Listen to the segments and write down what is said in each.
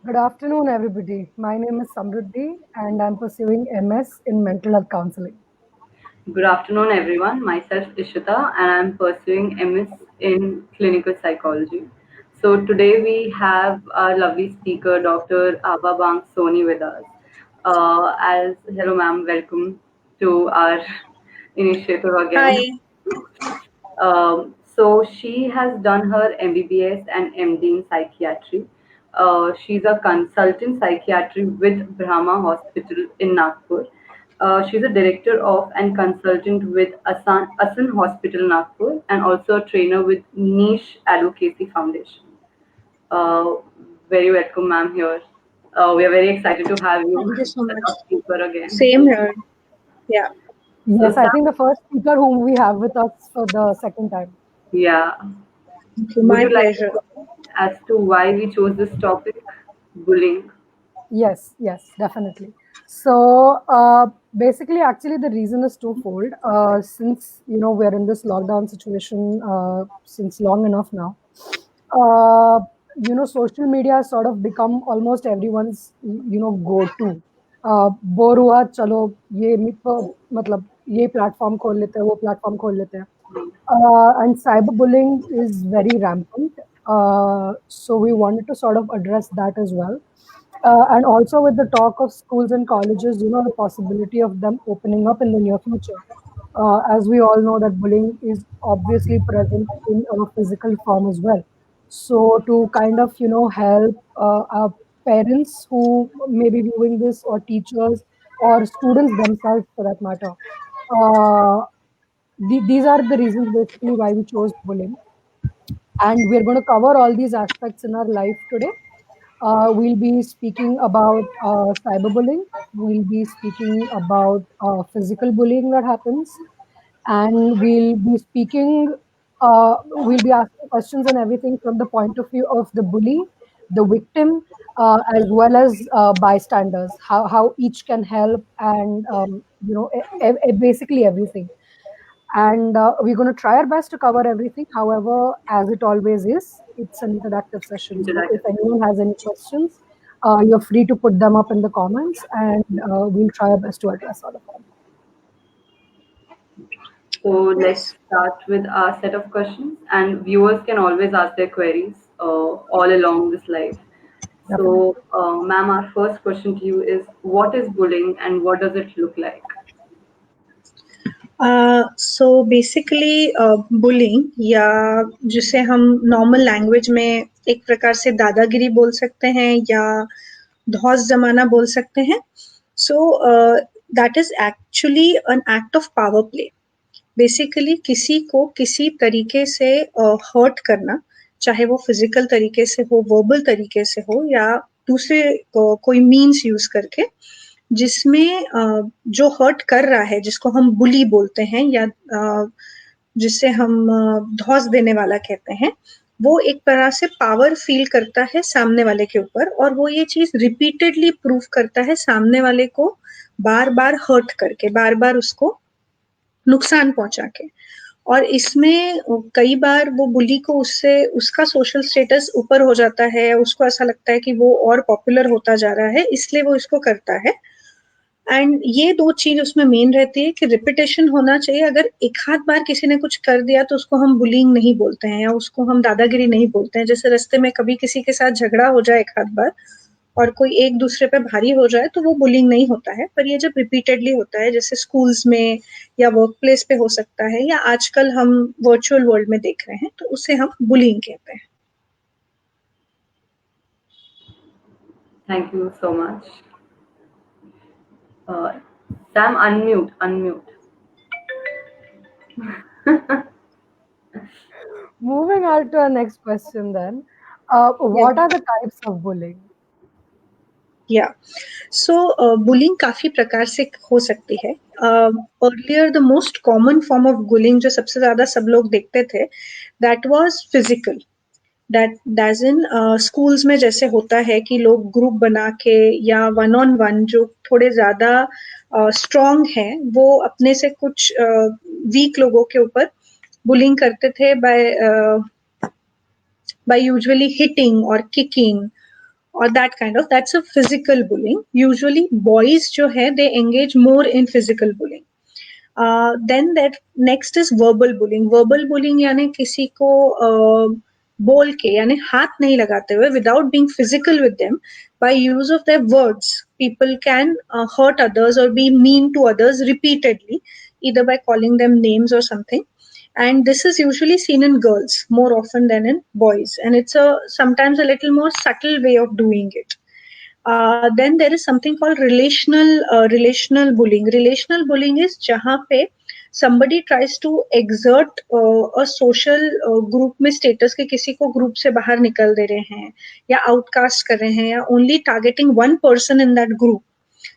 Good afternoon, everybody. My name is Samruddhi, and I'm pursuing MS in mental health counseling. Good afternoon, everyone. Myself Ishita, and I'm pursuing MS in clinical psychology. So today we have our lovely speaker, Dr. Aba Bang Soni, with us. As hello, ma'am, welcome to our initiative again. Hi. So she has done her MBBS and MD in psychiatry. She's a consultant psychiatry with Brahma Hospital in Nagpur. She's a director of and consultant with Asan Hospital Nagpur and also a trainer with Niche Advocacy Foundation. Uh, Very welcome, ma'am, here. We are very excited to have you Thank you so as much. our speaker again. Same here. Yeah. So, Yes, I think the first speaker whom we have with us for the second time. yeah, Thank you. would My you like to pleasure. comment as to why we chose this topic, bullying? Yes, definitely. So basically, actually, the reason is twofold. Since we're in this lockdown situation since long enough now, uh, social media has sort of become almost everyone's go-to. Bore हुआ चलो ये मतलब ये platform खोल लेते हैं वो platform खोल लेते हैं and cyberbullying is very rampant. So we wanted to sort of address that as well. And also with the talk of schools and colleges, the possibility of them opening up in the near future. As we all know that bullying is obviously present in a physical form as well. So to kind of, help our parents who may be viewing this or teachers or students themselves for that matter, uh, these are the reasons basically why we chose bullying. And we're going to cover all these aspects in our life today. We'll be speaking about cyberbullying. We'll be speaking about physical bullying that happens. And we'll be asking questions and everything from the point of view of the bully, the victim, as well as bystanders, how each can help and, basically everything. And we're going to try our best to cover everything. However, as it always is, it's an interactive session. So if Interactive. anyone has any questions, you're free to put them up in the comments, and we'll try our best to address all of them. So let's Yes. start with our set of questions, and viewers can always ask their queries all along this live. Definitely. So, ma'am, our first question to you is: what is bullying, and what does it look like? So basically bullying या जिसे हम normal language में एक प्रकार से दादागिरी बोल सकते हैं या धौस जमाना बोल सकते हैं. So that is actually an act of power play. Basically किसी को किसी तरीके से हर्ट करना, चाहे वो फिजिकल तरीके से हो, वर्बल तरीके से हो या दूसरे कोई मीन्स यूज करके, जिसमें जो हर्ट कर रहा है जिसको हम बुली बोलते हैं या जिसे हम धौस देने वाला कहते हैं, वो एक तरह से पावर फील करता है सामने वाले के ऊपर और वो ये चीज रिपीटेडली प्रूव करता है सामने वाले को, बार बार हर्ट करके, बार बार उसको नुकसान पहुंचा के. और इसमें कई बार वो बुली को उससे उसका सोशल स्टेटस ऊपर हो जाता है, उसको ऐसा लगता है कि वो और पॉपुलर होता जा रहा है, इसलिए वो इसको करता है. एंड ये दो चीज उसमें मेन रहती है कि रिपीटेशन होना चाहिए. अगर एक आध बार किसी ने कुछ कर दिया तो उसको हम बुलिंग नहीं बोलते हैं या उसको हम दादागिरी नहीं बोलते हैं. जैसे रास्ते में कभी किसी के साथ झगड़ा हो जाए एक आध बार और कोई एक दूसरे पे भारी हो जाए तो वो बुलिंग नहीं होता है. पर ये जब रिपीटेडली होता है, जैसे स्कूल्स में या वर्क प्लेस पे हो सकता है या आजकल हम वर्चुअल वर्ल्ड में देख रहे हैं, तो उसे हम बुलिंग कहते हैं. Thank you so much. Uh, Sam, unmute, unmute. Moving on to our next question then. या What are the types of bullying? या सो बुलिंग काफी प्रकार से हो सकती है. Earlier the most common form of bullying जो सबसे ज्यादा सब लोग देखते थे, that was physical. That that's in schools में जैसे होता है कि लोग ग्रुप बना के या वन ऑन वन जो थोड़े ज्यादा स्ट्रॉन्ग हैं वो अपने से कुछ वीक लोगों के ऊपर बुलिंग करते थे बाय यूजुअली हिटिंग और kicking or that kind of, that's a physical bullying. Usually boys जो है they engage more in physical bullying. Then that next is verbal bullying. Verbal bullying यानी किसी को बोल के यानी हाथ नहीं लगाते हुए, without being physical with them, by use of their words people can hurt others or be mean to others repeatedly, either by calling them names or something. And this is usually seen in girls more often than in boys, and it's a sometimes a little more subtle way of doing it. Then there is something called relational bullying. Relational bullying is जहाँ पे somebody tries to exert a social group में status के किसी को group से बाहर निकल दे रहे हैं या outcast कर रहे हैं या only targeting one person in that group.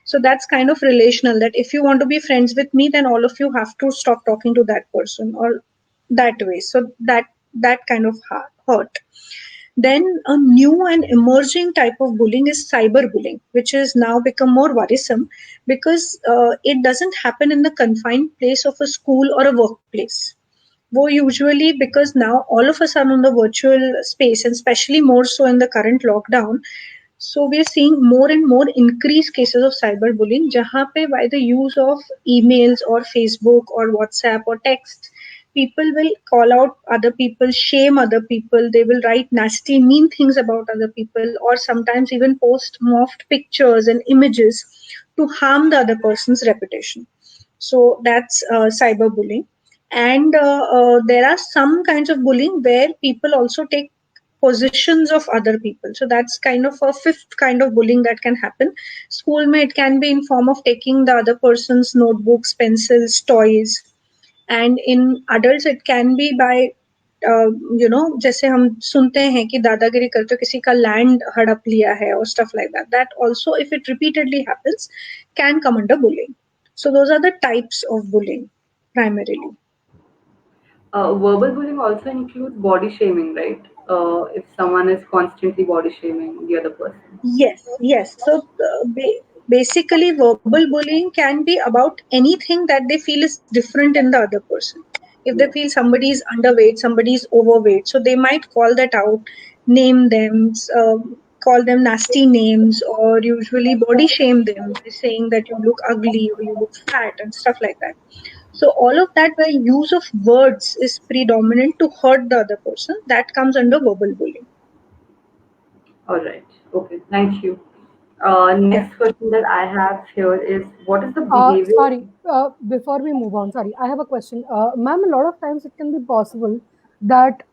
So that's kind of relational, that if you want to be friends with me, then all of you have to stop talking to that person or that way. So that kind of hurt. Then a new and emerging type of bullying is cyberbullying, which has now become more worrisome because it doesn't happen in the confined place of a school or a workplace. Wo usually, because now all of us are on the virtual space, and especially more so in the current lockdown, so we are seeing more and more increased cases of cyberbullying, jahan pe by the use of emails or Facebook or WhatsApp or text, people will call out other people, shame other people, they will write nasty, mean things about other people, or sometimes even post morphed pictures and images to harm the other person's reputation. So that's cyberbullying. And there are some kinds of bullying where people also take positions of other people. So that's kind of a fifth kind of bullying that can happen. School mein it can be in form of taking the other person's notebooks, pencils, toys. And in adults it can be by जैसे हम सुनते हैं कि दादागिरी करते हो किसी का लैंड हड़प लिया है or stuff like that. That also, if it repeatedly happens, can come under bullying. So those are the types of bullying primarily. Verbal bullying also includes body shaming, right? If someone is constantly body shaming the other person. Yes. So basically, verbal bullying can be about anything that they feel is different in the other person. If they feel somebody is underweight, somebody is overweight, so they might call that out, name them, call them nasty names, or usually body shame them by saying that you look ugly or you look fat and stuff like that. So all of that, where use of words is predominant to hurt the other person, that comes under verbal bullying. All right. Okay. Thank you. Next question that I have here is, what is the behavior? Sorry, before we move on, sorry, I have a question. Ma'am, a lot of times it can be possible that,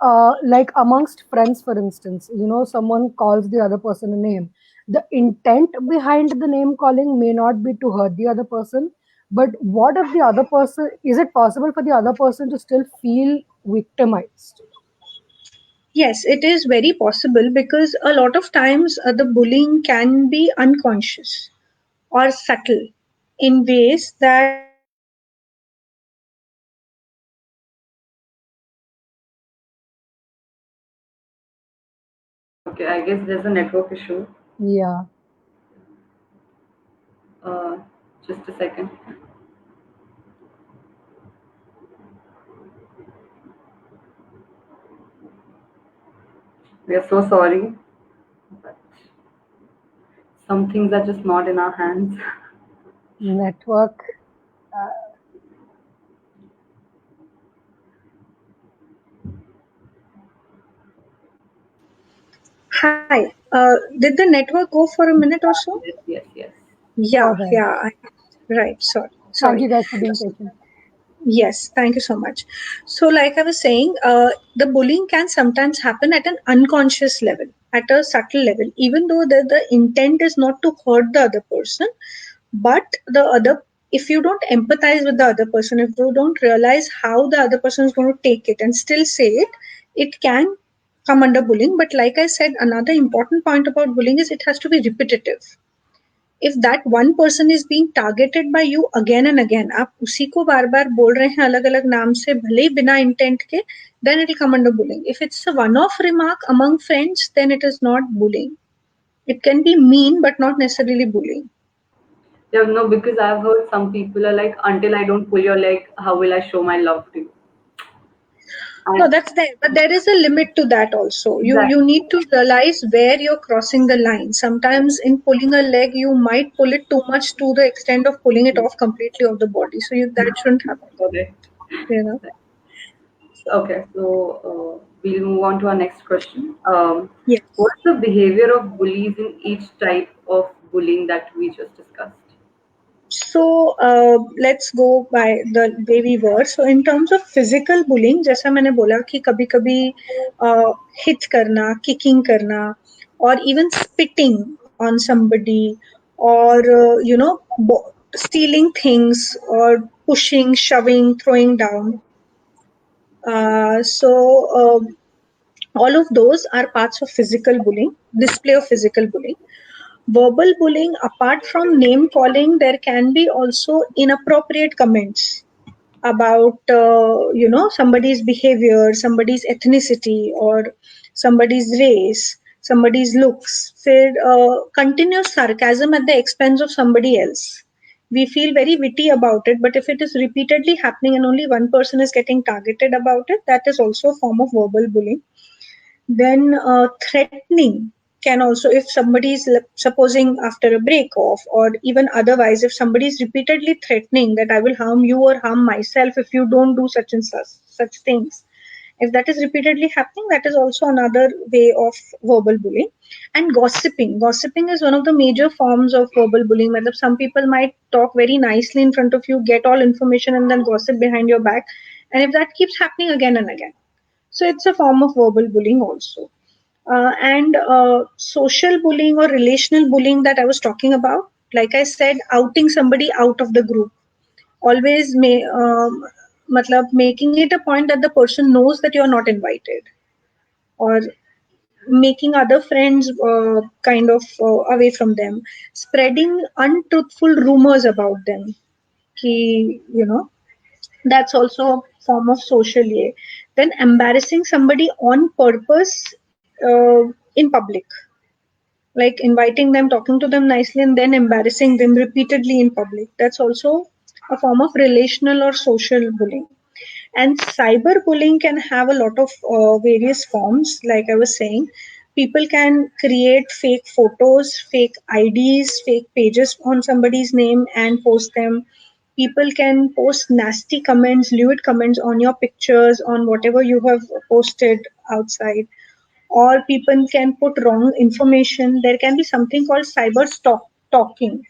like amongst friends, for instance, someone calls the other person a name. The intent behind the name calling may not be to hurt the other person, but what if the other person, is it possible for the other person to still feel victimized? Yes, it is very possible because a lot of times the bullying can be unconscious or subtle in ways that Okay, I guess there's a network issue. Yeah. Just a second. We are so sorry, but some things are just not in our hands. Network. Hi, did the network go for a minute or so? Yes. Yeah, Alright. yeah. Right. Thank Sorry. you guys for being patient. Yes, thank you so much. So, like I was saying, the bullying can sometimes happen at an unconscious level, at a subtle level, even though the intent is not to hurt the other person, but if you don't empathize with the other person, if you don't realize how the other person is going to take it and still say it, it can come under bullying. But like I said, another important point about bullying is it has to be repetitive. If that one person is being targeted by you again and again, आप उसी को बार बार बोल रहे हैं अलग अलग नाम से भले ही बिना इंटेंट के, then it will come under bullying. If it's a one-off remark among friends, then it is not bullying. It can be mean, but not necessarily bullying. Yeah, no, because I've heard some people are like, until I don't pull your leg, how will I show my love to you? No, And that's there, but there is a limit to that also. You exactly, need to realize where you're crossing the line. Sometimes in pulling a leg, you might pull it too much to the extent of pulling it off completely of the body. So that shouldn't happen. correct. You know. Okay, so we'll move on to our next question. Yes. What's the behavior of bullies in each type of bullying that we just discussed? So let's go by the way we were. So in terms of physical bullying, जैसा मैंने बोला कि कभी-कभी hit करना, kicking करना, or even spitting on somebody, or stealing things, or pushing, shoving, throwing down. All of those are parts of physical bullying, display of physical bullying. Verbal bullying, apart from name calling, there can be also inappropriate comments about somebody's behavior, somebody's ethnicity, or somebody's race, somebody's looks. फिर continuous sarcasm at the expense of somebody else. We feel very witty about it, but if it is repeatedly happening and only one person is getting targeted about it, that is also a form of verbal bullying. Then threatening can also, if somebody is supposing after a break off, or even otherwise, if somebody is repeatedly threatening that I will harm you or harm myself if you don't do such and such things, if that is repeatedly happening, that is also another way of verbal bullying. And gossiping is one of the major forms of verbal bullying. Matlab, some people might talk very nicely in front of you, get all information, and then gossip behind your back, and if that keeps happening again and again, so it's a form of verbal bullying also. And social bullying or relational bullying that I was talking about, like I said, outing somebody out of the group. Always matlab making it a point that the person knows that you're not invited, or making other friends kind of away from them, spreading untruthful rumors about them. Ki, that's also a form of social yeah. Then embarrassing somebody on purpose in public, like inviting them, talking to them nicely, and then embarrassing them repeatedly in public. That's also a form of relational or social bullying. And cyberbullying can have a lot of various forms, like I was saying. People can create fake photos, fake IDs, fake pages on somebody's name and post them. People can post nasty comments, lewd comments on your pictures, on whatever you have posted outside. Or people can put wrong information. There can be something called cyber stalking,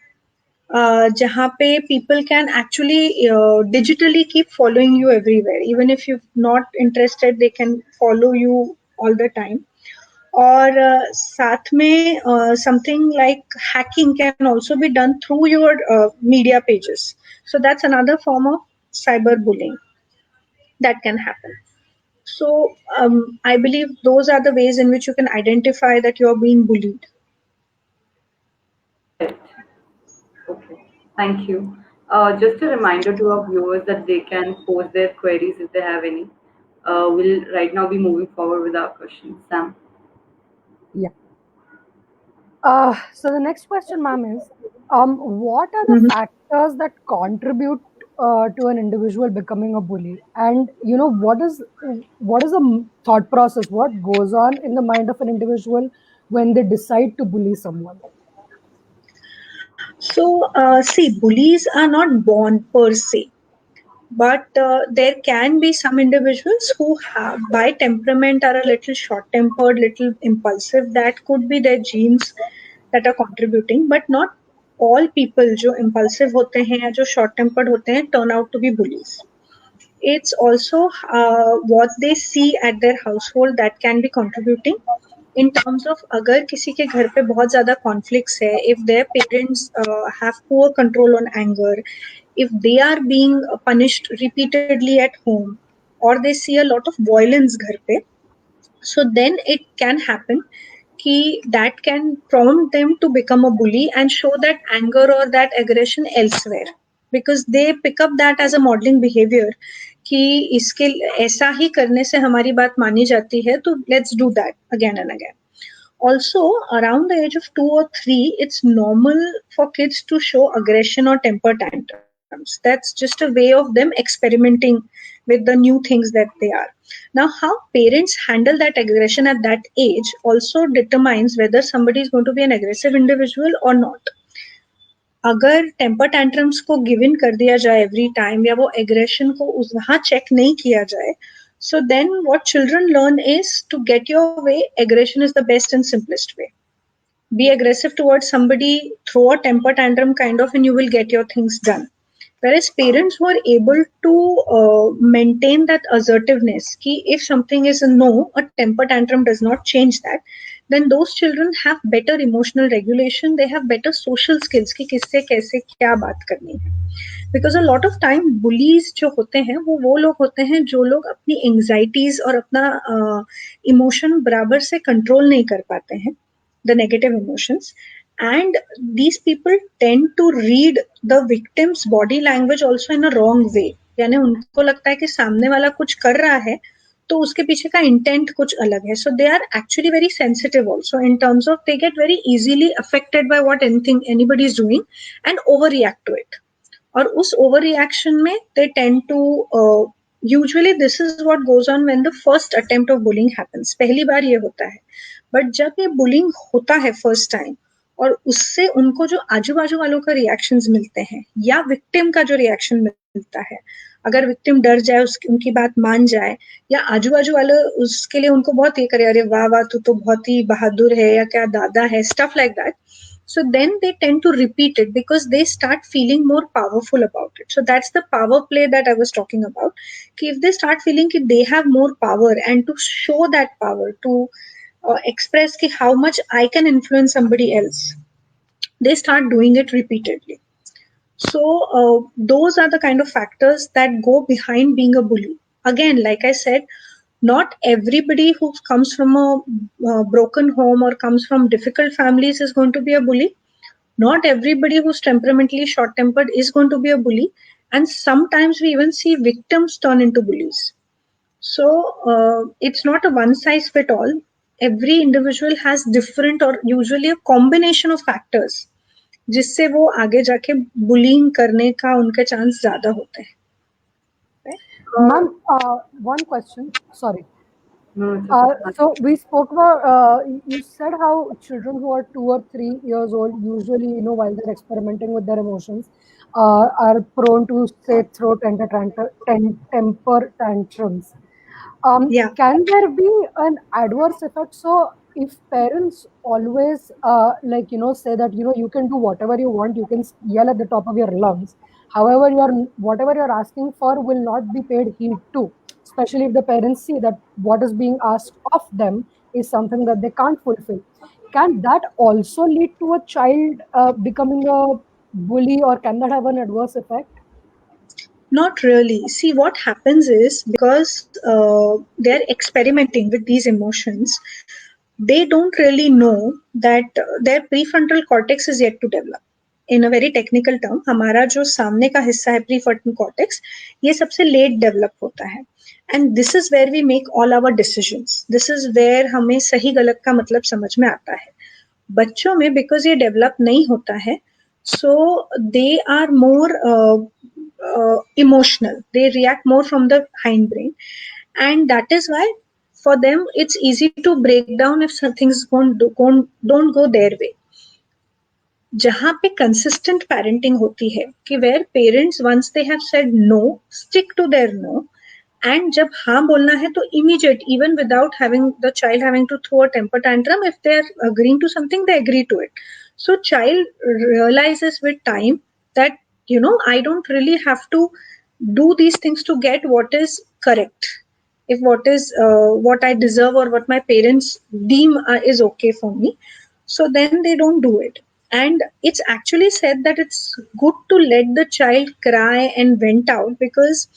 जहाँ पे people can actually digitally keep following you everywhere. Even if you're not interested, they can follow you all the time. और साथ में something like hacking can also be done through your media pages. So that's another form of cyberbullying that can happen. So I believe those are the ways in which you can identify that you're being bullied. Right. Okay, thank you. Just a reminder to our viewers that they can post their queries if they have any. We'll right now be moving forward with our questions. Sam. Yeah. So the next question, ma'am, is what are the Mhm. factors that contribute to an individual becoming a bully? And what is the thought process? What goes on in the mind of an individual when they decide to bully someone? So, see, bullies are not born per se, but there can be some individuals who have, by temperament, are a little short tempered, little impulsive. That could be their genes that are contributing, but not all people जो impulsive होते हैं या जो short tempered होते हैं turn out to be bullies. It's also what they see at their household that can be contributing. In terms of अगर किसी के घर पे बहुत ज़्यादा conflicts है, if their parents have poor control on anger, if they are being punished repeatedly at home, or they see a lot of violence घर पे, so then it can happen कि that can prompt them to become a bully and show that anger or that aggression elsewhere, because they pick up that as a modeling behavior कि इसके ऐसा ही करने से हमारी बात मानी जाती है, तो let's do that again and again. Also, around the age of 2 or 3, it's normal for kids to show aggression or temper tantrums. That's just a way of them experimenting with the new things that they are. Now, how parents handle that aggression at that age also determines whether somebody is going to be an aggressive individual or not. अगर temper tantrums को give in कर दिया जाए every time या वो aggression को वहां check नहीं किया जाए, so then what children learn is to get your way, aggression is the best and simplest way. Be aggressive towards somebody, throw a temper tantrum kind of, and you will get your things done. Whereas parents who are able to maintain that assertiveness, ki if something is a no, a temper tantrum does not change that, then those children have better emotional regulation, they have better social skills कि किससे कैसे क्या बात करनी है. Because a lot of time bullies जो होते हैं वो लोग होते हैं जो लोग अपनी anxieties और अपना emotion बराबर से control नहीं कर पाते हैं, the negative emotions, and these people tend to read the victim's body language also in a wrong way. यानी उनको लगता है कि सामने वाला कुछ कर रहा है तो उसके पीछे का इंटेंट कुछ अलग है. So they are actually very sensitive also in terms of they get very easily affected by what anything anybody is doing and over react to it. और उस ओवर रिएक्शन में they tend to usually this is what goes on when the first attempt of bullying happens. पहली बार ये होता है, but जब ये बुलिंग होता है फर्स्ट टाइम और उससे उनको जो आजू बाजू वालों का रिएक्शंस मिलते हैं या विक्टिम का जो रिएक्शन मिलता है, अगर विक्टिम डर जाए, उनकी बात मान जाए, या आजू बाजू वाले उसके लिए उनको बहुत ये करे, अरे वाह वाह तू तो बहुत ही बहादुर है या क्या दादा है, stuff like that. So then they tend to repeat it because they start feeling more powerful about it. So that's the power play that I was talking about. If they start feeling that they have more power, and to show that power, to express how much I can influence somebody else, they start doing it repeatedly. So those are the kind of factors that go behind being a bully. Again, like I said, not everybody who comes from a broken home or comes from difficult families is going to be a bully. Not everybody who's temperamentally short-tempered is going to be a bully. And sometimes we even see victims turn into bullies. So it's not a one-size-fits-all. Every individual has different or usually a combination of factors जिससे वो आगे जाके bullying करने का उनके chance ज्यादा होते हैं. Ma'am, one question. Sorry. No, it's okay. So we spoke about, you said how children who are 2 or 3 years old usually, while they're experimenting with their emotions, are prone to say throw temper tantrums. Yeah. Can there be an adverse effect? So if parents always say that you can do whatever you want, you can yell at the top of your lungs. However, whatever you're asking for will not be paid heed to, especially if the parents see that what is being asked of them is something that they can't fulfill. Can that also lead to a child becoming a bully, or can that have an adverse effect? Not really. See, what happens is because they're experimenting with these emotions, they don't really know that their prefrontal cortex is yet to develop. In a very technical term, हमारा जो सामने का हिस्सा है prefrontal cortex, ये सबसे late develop होता है. And this is where we make all our decisions. This is where हमें सही गलत का मतलब समझ में आता है. बच्चों में because ये डेवलप नहीं होता है, so they are more emotional. They react more from the hindbrain, and that is why for them it's easy to break down if some things don't go their way. जहाँ पे consistent parenting होती है कि where parents once they have said no, stick to their no, and जब हाँ बोलना है तो immediate, even without having the child having to throw a temper tantrum, if they are agreeing to something, they agree to it. So child realizes with time that I don't really have to do these things to get what is correct. If what is what I deserve or what my parents deem is okay for me, so then they don't do it. And it's actually said that it's good to let the child cry and vent out, because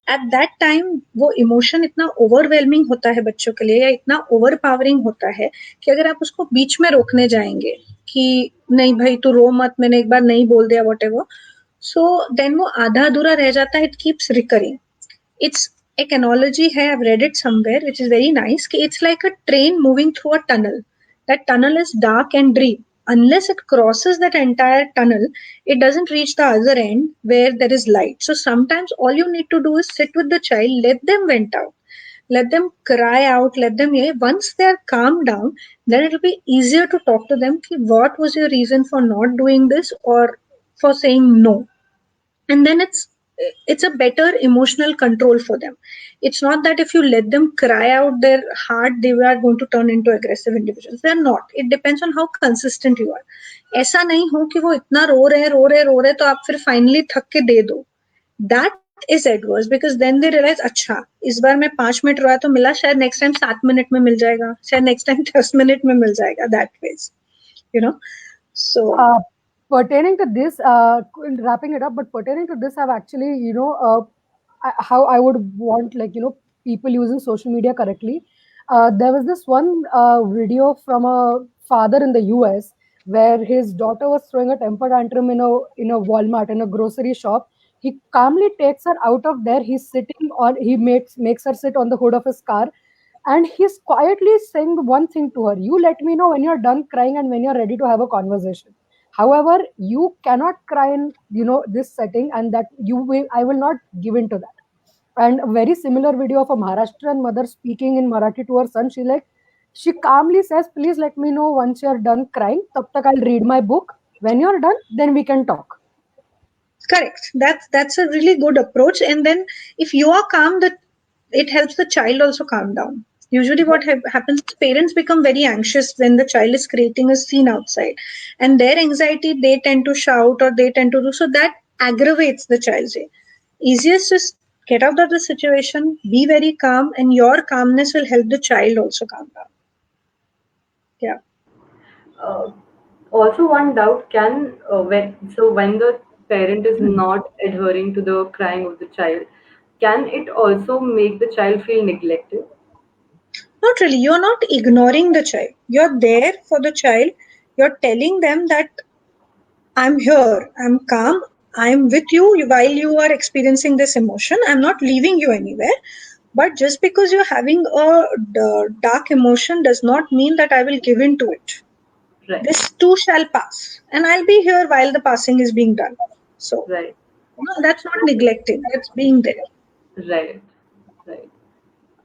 at that time वो emotion इतना overwhelming होता है बच्चों के लिए, या इतना overpowering होता है कि अगर आप उसको बीच में रोकने जाएंगे कि नहीं भाई तू रो मत, मैंने एक बार नहीं बोल दिया, whatever, so then वो आधा अधूरा रह जाता है. It keeps recurring. It's एक analogy है, I've read it somewhere, which is very nice, कि it's like a train moving through a tunnel. That tunnel is dark and dream. unless it crosses that entire tunnel, it doesn't reach the other end where there is light. So sometimes all you need to do is sit with the child, let them vent out, let them cry out, let them, once they're calmed down, then it'll be easier to talk to them. What was your reason for not doing this or for saying no? And then it's a better emotional control for them. It's not that if you let them cry out their heart, they are going to turn into aggressive individuals. They're not. It depends on how consistent you are. ऐसा नहीं हो कि वो इतना रो रहे तो आप फिर फाइनली थक के दे दो. That is adverse because then they realize अच्छा इस बार मैं 5 मिनट रोया तो मिला, शायद नेक्स्ट टाइम 7 मिनट में मिल जाएगा, शायद नेक्स्ट टाइम 10 मिनट में मिल जाएगा. That ways, you know. So Pertaining to this, wrapping it up, but pertaining to this, I've actually, how I would want, like, people using social media correctly. There was this one video from a father in the US where his daughter was throwing a temper tantrum in a Walmart, in a grocery shop. He calmly takes her out of there. He's sitting on, he makes her sit on the hood of his car, and he's quietly saying one thing to her: you let me know when you're done crying and when you're ready to have a conversation. However, you cannot cry in this setting, and that I will not give in to that. And a very similar video of a Maharashtrian mother speaking in Marathi to her son. She calmly says, please let me know once you're done crying. Tab tak I'll read my book. When you're done, then we can talk. Correct. That's a really good approach. And then if you are calm, that it helps the child also calm down. Usually what happens, parents become very anxious when the child is creating a scene outside, and their anxiety, they tend to shout or they tend to do so, that aggravates the child. Easiest is get out of the situation, be very calm, and your calmness will help the child also calm down. Yeah. Uh, Also, one doubt: can when the parent is not adhering to the crying of the child, can it also make the child feel neglected? Not really. You're not ignoring the child. You're there for the child. You're telling them that I'm here, I'm calm, I'm with you while you are experiencing this emotion. I'm not leaving you anywhere. But just because you're having a dark emotion does not mean that I will give in to it. Right, This too shall pass, and I'll be here while the passing is being done. So, right. that's not neglecting, that's being there. Right, right.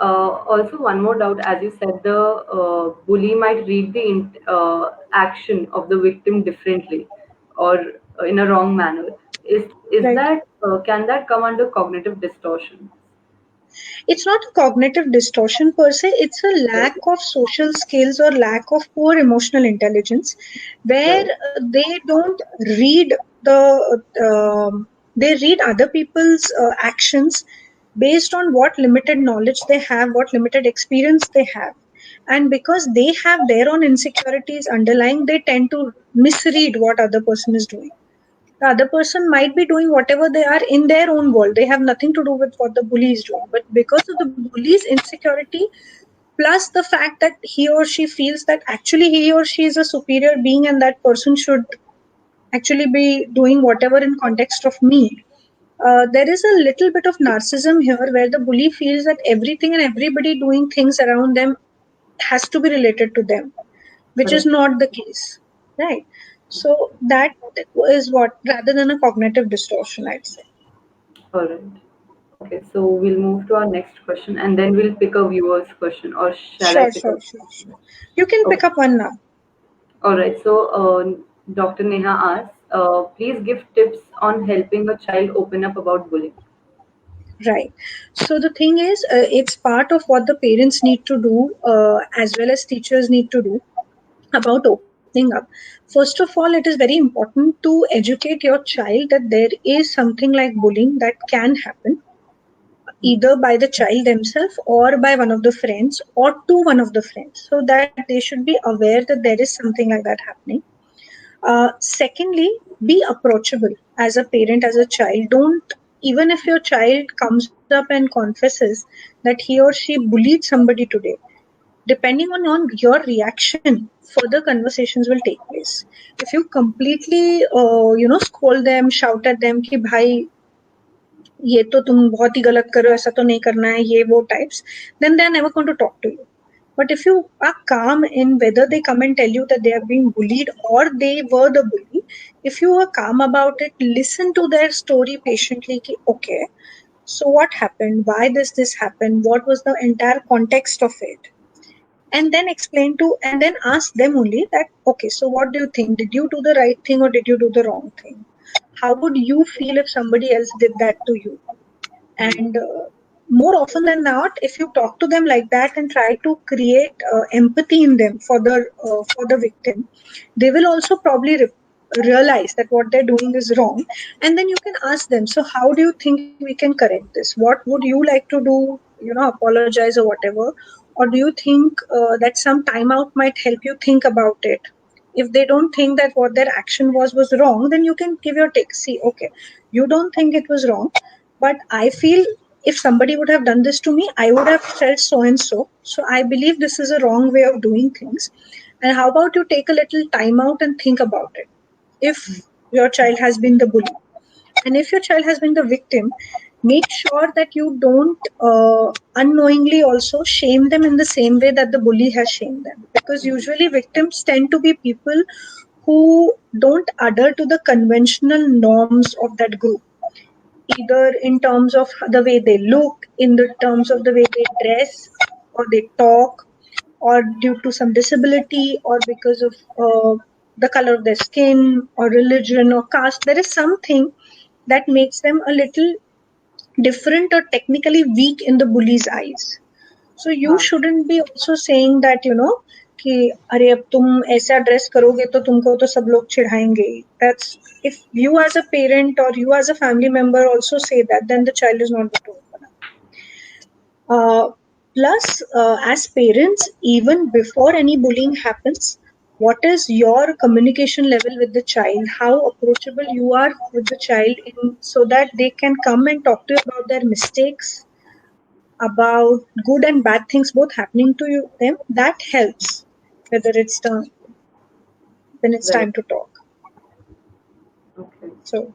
Also, one more doubt: as you said, the bully might read the action of the victim differently, or in a wrong manner. Is Right. that can that come under cognitive distortion? It's not a cognitive distortion per se, it's a Right, lack of social skills or lack of poor emotional intelligence where right, they don't read they read other people's actions based on what limited knowledge they have, what limited experience they have. And because they have their own insecurities underlying, they tend to misread what other person is doing. The other person might be doing whatever they are in their own world. They have nothing to do with what the bully is doing. But because of the bully's insecurity, plus the fact that he or she feels that actually he or she is a superior being and that person should actually be doing whatever in context of me. There is a little bit of narcissism here where the bully feels that everything and everybody doing things around them has to be related to them, which is correct. not the case, right? So that is what, rather than a cognitive distortion, I'd say. All right. Okay, so we'll move to our next question, and then we'll pick a viewer's question, or shall I Sure, pick up? sure, sure, sure. You can pick Okay. up one now. All right. So, Dr. Neha asks, please give tips on helping a child open up about bullying. Right. So the thing is, it's part of what the parents need to do, as well as teachers need to do about opening up. First of all, it is very important to educate your child that there is something like bullying that can happen either by the child themselves or by one of the friends or to one of the friends, so that they should be aware that there is something like that happening. Secondly, be approachable as a parent, as a child. Don't, even if your child comes up and confesses that he or she bullied somebody today, depending on your reaction, further conversations will take place. If you completely, scold them, shout at them, कि भाई ये तो तुम बहुत ही गलत कर रहे हो, ऐसा तो नहीं करना है, ये वो types, then they are never going to talk to you. But if you are calm in whether they come and tell you that they are being bullied or they were the bully, if you are calm about it, listen to their story patiently. Ki, okay, so what happened? Why does this happen? What was the entire context of it? And then explain to, and then ask them only that, okay, so what do you think? Did you do the right thing or did you do the wrong thing? How would you feel if somebody else did that to you? And more often than not, if you talk to them like that and try to create empathy in them for the victim, they will also probably realize that what they're doing is wrong. And then you can ask them, so how do you think we can correct this? What would you like to do? Apologize or whatever. Or do you think that some timeout might help you think about it? If they don't think that what their action was wrong, then you can give your take. See, okay, you don't think it was wrong, but I feel if somebody would have done this to me, I would have felt so and so. So I believe this is a wrong way of doing things. And how about you take a little time out and think about it? If your child has been the bully, and if your child has been the victim, make sure that you don't unknowingly also shame them in the same way that the bully has shamed them. Because usually victims tend to be people who don't adhere to the conventional norms of that group, either in terms of the way they look, in the terms of the way they dress or they talk, or due to some disability, or because of the color of their skin or religion or caste. There is something that makes them a little different or technically weak in the bully's eyes. So you हाँ. shouldn't be also saying that, कि अरे अब तुम ऐसा dress करोगे तो तुमको तो सब लोग चिढ़ाएंगे ही. That's, if you as a parent or you as a family member also say that, then the child is not going to open up. Plus, as parents, even before any bullying happens, what is your communication level with the child? How approachable you are with the child, so that they can come and talk to you about their mistakes, about good and bad things both happening to them. That helps. Whether it's time when it's Right. time to talk. Okay. So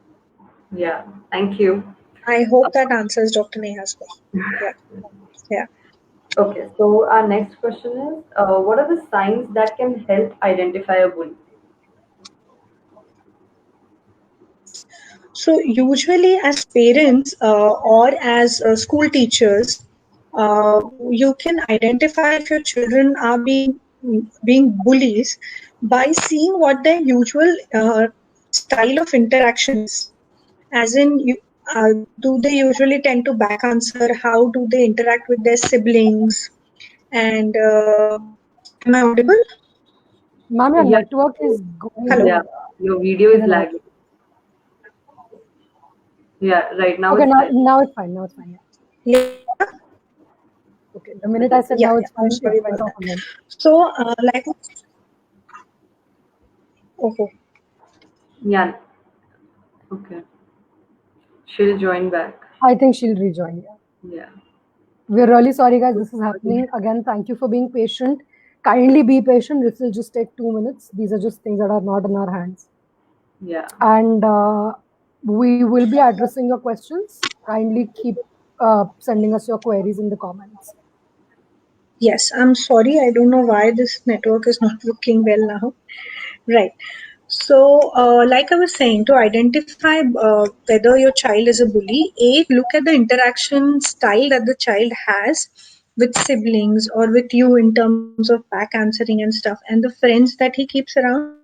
Yeah. Thank you. I hope that answers Dr. Neha's question. Yeah, yeah. Okay. So our next question is, what are the signs that can help identify a bully? So usually, as parents or as school teachers, you can identify if your children are being bullies by seeing what their usual style of interaction is. As in, do they usually tend to back answer? How do they interact with their siblings? And am I audible? Ma'am, your Yeah. network is going Hello. Yeah. Your video in is and out. lagging. Yeah. Right now Okay, it's now fine. now it's fine. Now it's fine. Yeah. Yeah, Okay. The minute I said now yeah. it's I'm fine, it sorry went about off that. again. So, oh, Yeah. Okay. She'll join back. I think she'll rejoin. Yeah. Yeah. We're really sorry, guys. This is happening again. Thank you for being patient. Kindly be patient. This will just take 2 minutes. These are just things that are not in our hands. Yeah. And we will be addressing your questions. Kindly keep sending us your queries in the comments. yes. I'm sorry. I don't know why this network is not working well now. Right. So, like I was saying, to identify whether your child is a bully, look at the interaction style that the child has with siblings or with you in terms of back answering and stuff, and the friends that he keeps around.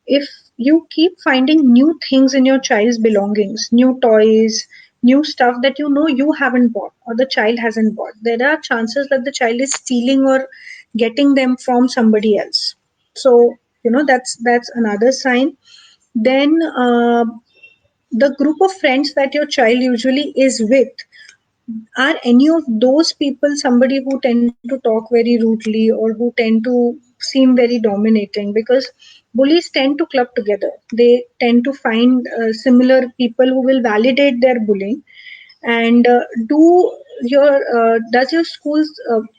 If you keep finding new things in your child's belongings, new toys, new stuff that you know you haven't bought or the child hasn't bought, there are chances that the child is stealing or getting them from somebody else. So that's another sign. Then the group of friends that your child usually is with, are any of those people somebody who tend to talk very rudely or who tend to seem very dominating? Because bullies tend to club together. They tend to find similar people who will validate their bullying. And does your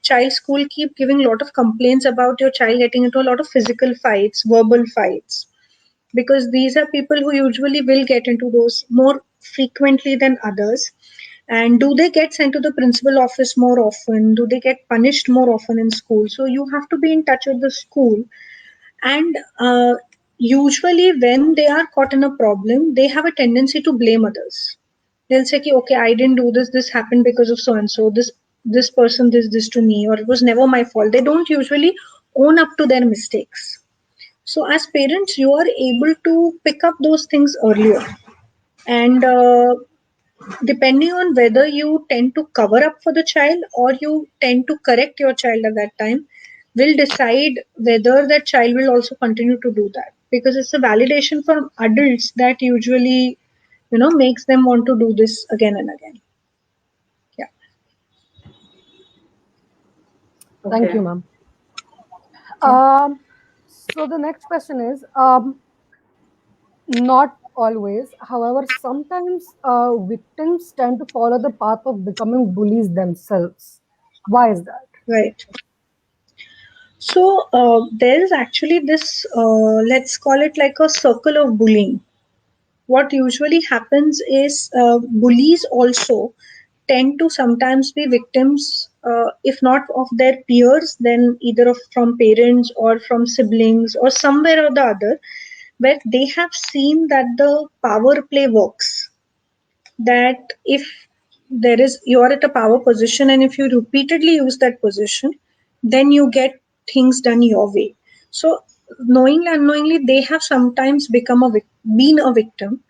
child school keep giving a lot of complaints about your child getting into a lot of physical fights, verbal fights? Because these are people who usually will get into those more frequently than others. And do they get sent to the principal office more often? Do they get punished more often in school? So you have to be in touch with the school. And usually, when they are caught in a problem, they have a tendency to blame others. They'll say, okay, I didn't do this. This happened because of so and so. This person did this to me, or it was never my fault. They don't usually own up to their mistakes. So, as parents, you are able to pick up those things earlier. And depending on whether you tend to cover up for the child or you tend to correct your child at that time, will decide whether that child will also continue to do that. Because it's a validation from adults that usually, makes them want to do this again and again. Yeah. Thank Okay. you, ma'am. So the next question is, not always. However, sometimes victims tend to follow the path of becoming bullies themselves. Why is that? Right. So there is actually this, let's call it like a circle of bullying. What usually happens is bullies also tend to sometimes be victims, if not of their peers, then either from parents or from siblings or somewhere or the other, where they have seen that the power play works. That if you're at a power position and if you repeatedly use that position, then you get things done your way. So knowingly unknowingly they have sometimes been a victim,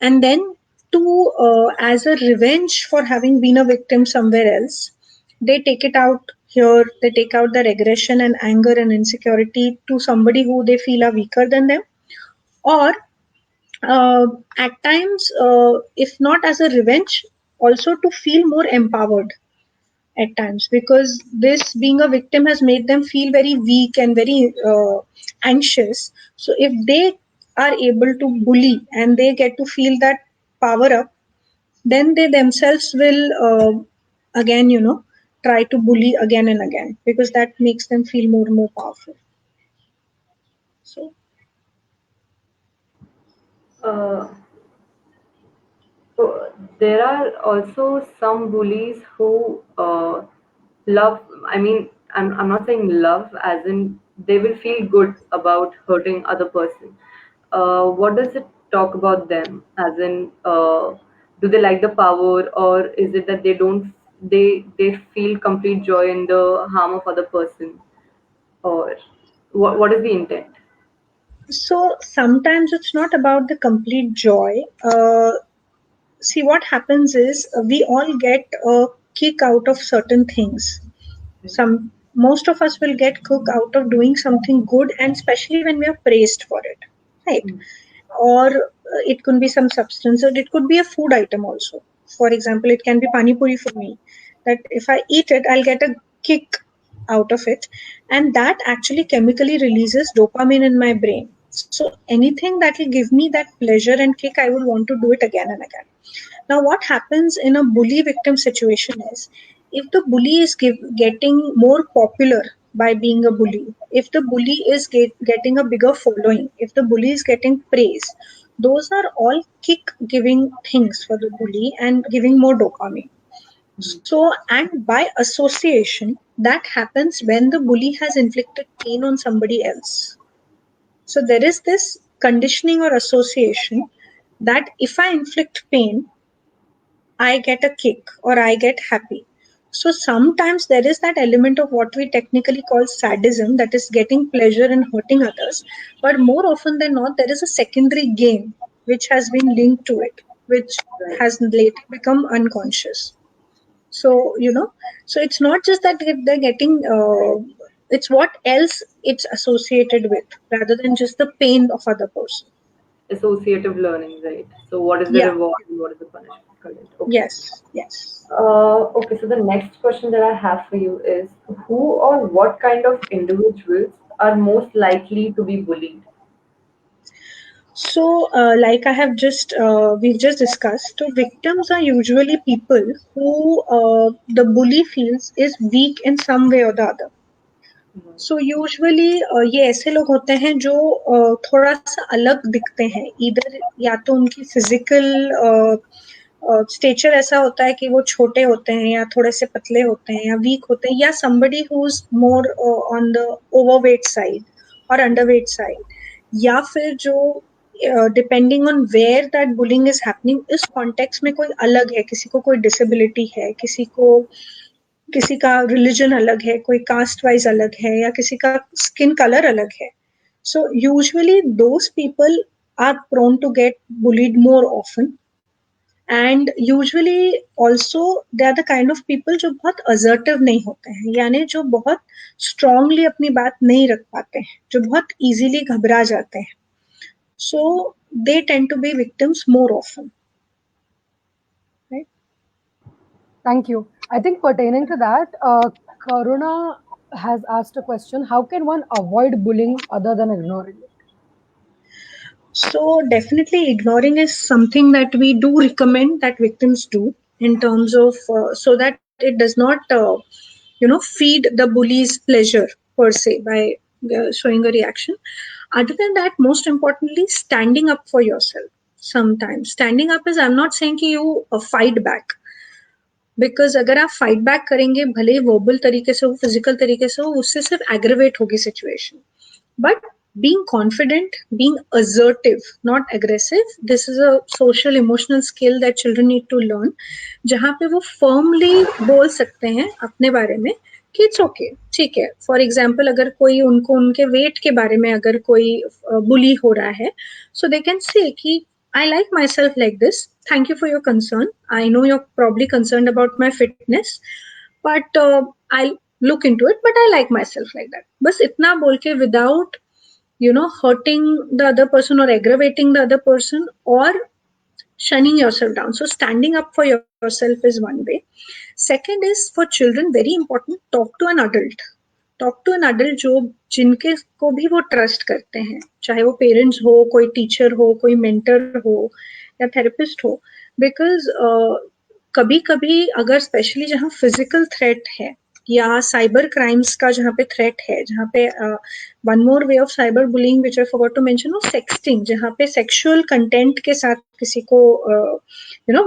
and then to as a revenge for having been a victim somewhere else, they take it out here. They take out their aggression and anger and insecurity to somebody who they feel are weaker than them, or uh, at times, if not as a revenge, also to feel more empowered at times, because this being a victim has made them feel very weak and very anxious. So if they are able to bully and they get to feel that power up, then they themselves will again, try to bully again and again, because that makes them feel more and more powerful. So Uh, So there are also some bullies who love. I mean, I'm not saying love as in they will feel good about hurting other person. What does it talk about them? As in, do they like the power, or is it that they don't? They feel complete joy in the harm of other person, or what is the intent? so sometimes it's not about the complete joy. See, what happens is we all get a kick out of certain things. Most of us will get kick out of doing something good, and especially when we are praised for it, right? Mm. Or it could be some substance, or it could be a food item also. For example, it can be pani puri for me. That if I eat it, I'll get a kick out of it, and that actually chemically releases dopamine in my brain. So anything that will give me that pleasure and kick, I would want to do it again and again. Now, what happens in a bully victim situation is, if the bully is getting more popular by being a bully, if the bully is getting a bigger following, if the bully is getting praise, those are all kick giving things for the bully and giving more dopamine. So, and by association, that happens when the bully has inflicted pain on somebody else. So, there is this conditioning or association that if I inflict pain, I get a kick or I get happy. So sometimes there is that element of what we technically call sadism, that is getting pleasure in hurting others. But more often than not, there is a secondary gain which has been linked to it, which Right. has later become unconscious. So, so it's not just that they're getting, it's what else it's associated with rather than just the pain of other person. Associative learning, right? So what is the Yeah, reward and what is the punishment? Correct. Okay. yes, yes. Okay, so the next question that I have for you is who or what kind of individuals are most likely to be bullied? So, like we've just discussed, so victims are usually people who the bully feels is weak in some way or the other. Mhm. So usually ये ऐसे लोग होते हैं जो थोड़ा सा अलग दिखते हैं, इधर या तो उनकी फिजिकल स्टेचर ऐसा होता है कि वो छोटे होते हैं या थोड़े से पतले होते हैं या वीक होते हैं, या somebody who's more on the overweight side or underweight side, या फिर जो depending on where that bullying is happening, इस कॉन्टेक्स्ट में कोई अलग है, किसी को कोई डिसेबिलिटी है, किसी का रिलीजन अलग है, कोई कास्ट वाइज अलग है, या किसी का स्किन कलर अलग है. So usually those people are prone to get bullied more often, and usually also they are the kind of people जो बहुत assertive नहीं होते हैं, यानी जो बहुत strongly अपनी बात नहीं रख पाते हैं, जो बहुत easily घबरा जाते हैं. So they tend to be victims more often. Right? Thank you. I think pertaining to that, Karuna has asked a question: how can one avoid bullying other than ignoring it? So definitely ignoring is something that we do recommend that victims do, in terms of so that it does not feed the bully's pleasure per se by showing a reaction. Other than that, most importantly, standing up for yourself. Sometimes standing up is, I'm not saying कि you fight back, because अगर आप fight back करेंगे, भले ही verbal तरीके से हो, physical तरीके से हो, उससे सिर्फ एग्रेवेट होगी situation. But being confident, being assertive, not aggressive, this is a social emotional skill that children need to learn, जहाँ पे वो firmly बोल सकते हैं अपने बारे में कि इट्स ओके, ठीक है. फॉर एग्जाम्पल, अगर कोई उनको उनके वेट के बारे में अगर कोई बुली हो रहा है, सो दे कैन से कि I like myself like this. Thank you for your concern. I know you're probably concerned about my fitness, but I'll look into it. But I like myself like that. बस इतना बोल के, without hurting the other person or aggravating the other person or shunning yourself down. So standing up for yourself is one way. Second is, for children, very important, talk to an adult. Talk to an adult जो जिनके को भी वो trust करते हैं, चाहे वो parents हो, कोई टीचर हो, कोई मेंटर हो या थेरेपिस्ट हो. बिकॉज कभी कभी अगर स्पेशली जहाँ फिजिकल थ्रेट है या साइबर क्राइम्स का जहाँ पे थ्रेट है, जहाँ पे one more way of cyber bullying which I forgot to mention, वो सेक्सटिंग, जहाँ पे सेक्सुअल कंटेंट के साथ किसी को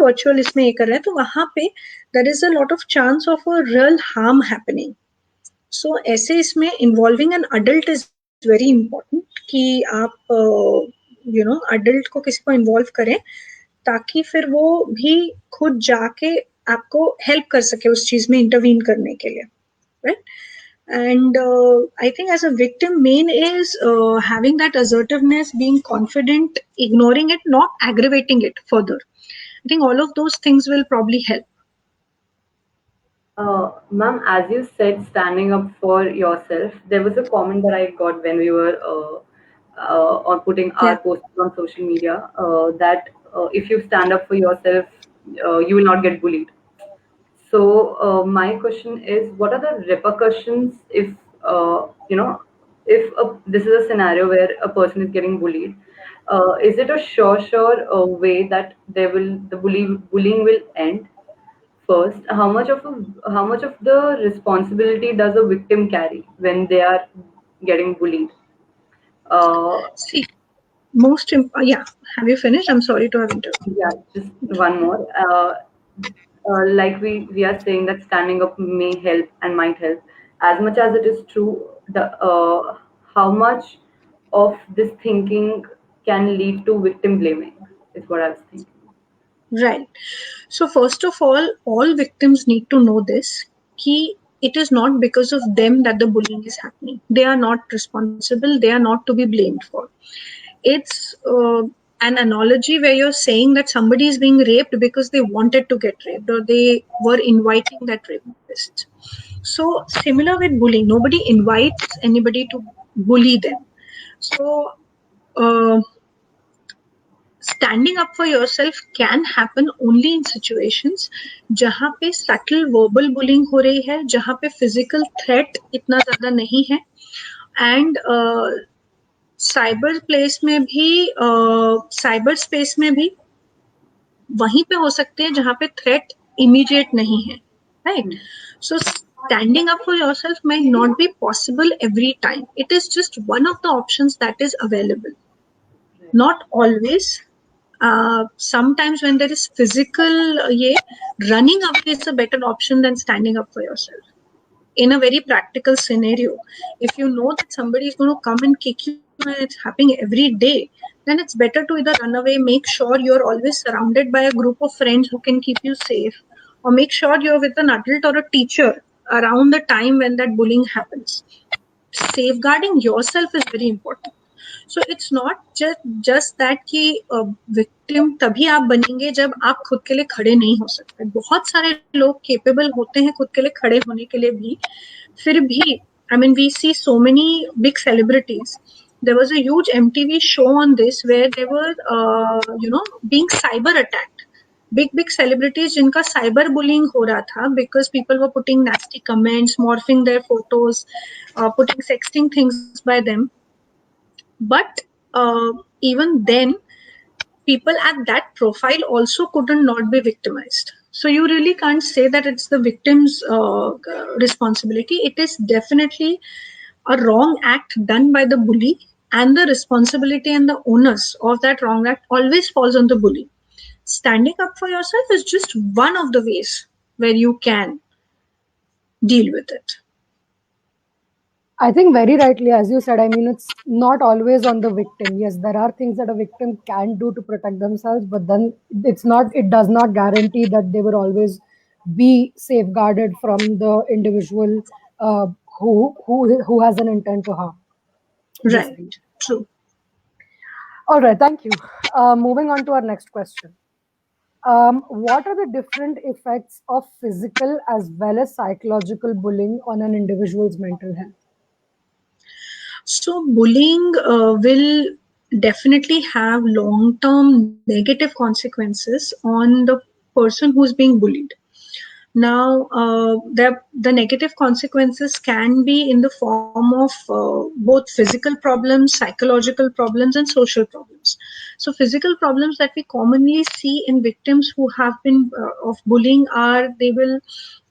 वर्चुअल इसमें ये कर रहे हैं, तो वहां पे there is a lot of chance of a real harm happening. So ऐसे इसमें involving an adult is very important, कि आप अडल्ट को किसी को इन्वॉल्व करें ताकि फिर वो भी खुद जाके आपको हेल्प कर सके उस चीज में इंटरवीन करने के लिए, right? And I think as a victim, main is having that assertiveness, being confident, ignoring it, not aggravating it further. I think all of those things will probably help. Ma'am, as you said, standing up for yourself, there was a comment that I got when we were on putting our posts on social media, that if you stand up for yourself, you will not get bullied. So my question is, what are the repercussions if this is a scenario where a person is getting bullied? Is it a sure way that the bullying will end? First, how much of the responsibility does a victim carry when they are getting bullied? See, have you finished? I'm sorry to have interrupted. Yeah, just one more. Like we are saying that standing up may help and might help. As much as it is true, how much of this thinking can lead to victim blaming is what I was thinking. Right. So first of all victims need to know this, कि it is not because of them that the bullying is happening. They are not responsible. They are not to be blamed for. It's an analogy where you're saying that somebody is being raped because they wanted to get raped or they were inviting that rapist. So similar with bullying, nobody invites anybody to bully them. So standing up for yourself can happen only in situations जहाँ पे subtle verbal bullying हो रही है, जहाँ पे physical threat इतना ज़्यादा नहीं है, and साइबर प्लेस में भी, साइबर स्पेस में भी वहीं पे हो सकते हैं जहाँ पे थ्रेट इमीडिएट नहीं है, right? So standing up for yourself may not be possible every time. It is just one of the options that is available. Not always. Sometimes when there is physical, running away is a better option than standing up for yourself. In a very practical scenario, if you know that somebody is going to come and kick you and it's happening every day, then it's better to either run away, make sure you're always surrounded by a group of friends who can keep you safe, or make sure you're with an adult or a teacher around the time when that bullying happens. Safeguarding yourself is very important. So it's not just that कि victim तभी आप बनेंगे जब आप खुद के लिए खड़े नहीं हो सकते. बहुत सारे लोग केपेबल होते हैं खुद के लिए खड़े होने के लिए भी, फिर भी I mean we see so many big celebrities. There was a huge MTV show on this where they were, being cyber attacked. Big celebrities जिनका cyber bullying हो रहा था because people were putting nasty comments, morphing their photos, putting sexting things by them. But even then, people at that profile also couldn't not be victimized. So you really can't say that it's the victim's responsibility. It is definitely a wrong act done by the bully, and the responsibility and the onus of that wrong act always falls on the bully. Standing up for yourself is just one of the ways where you can deal with it. I think very rightly, as you said, I mean, it's not always on the victim. Yes, there are things that a victim can do to protect themselves, but then it does not guarantee that they will always be safeguarded from the individual who has an intent to harm. Right. True. All right, thank you. Moving on to our next question. What are the different effects of physical as well as psychological bullying on an individual's mental health? So bullying will definitely have long-term negative consequences on the person who's being bullied. Now, the negative consequences can be in the form of both physical problems, psychological problems, and social problems. So physical problems that we commonly see in victims who have been of bullying are they will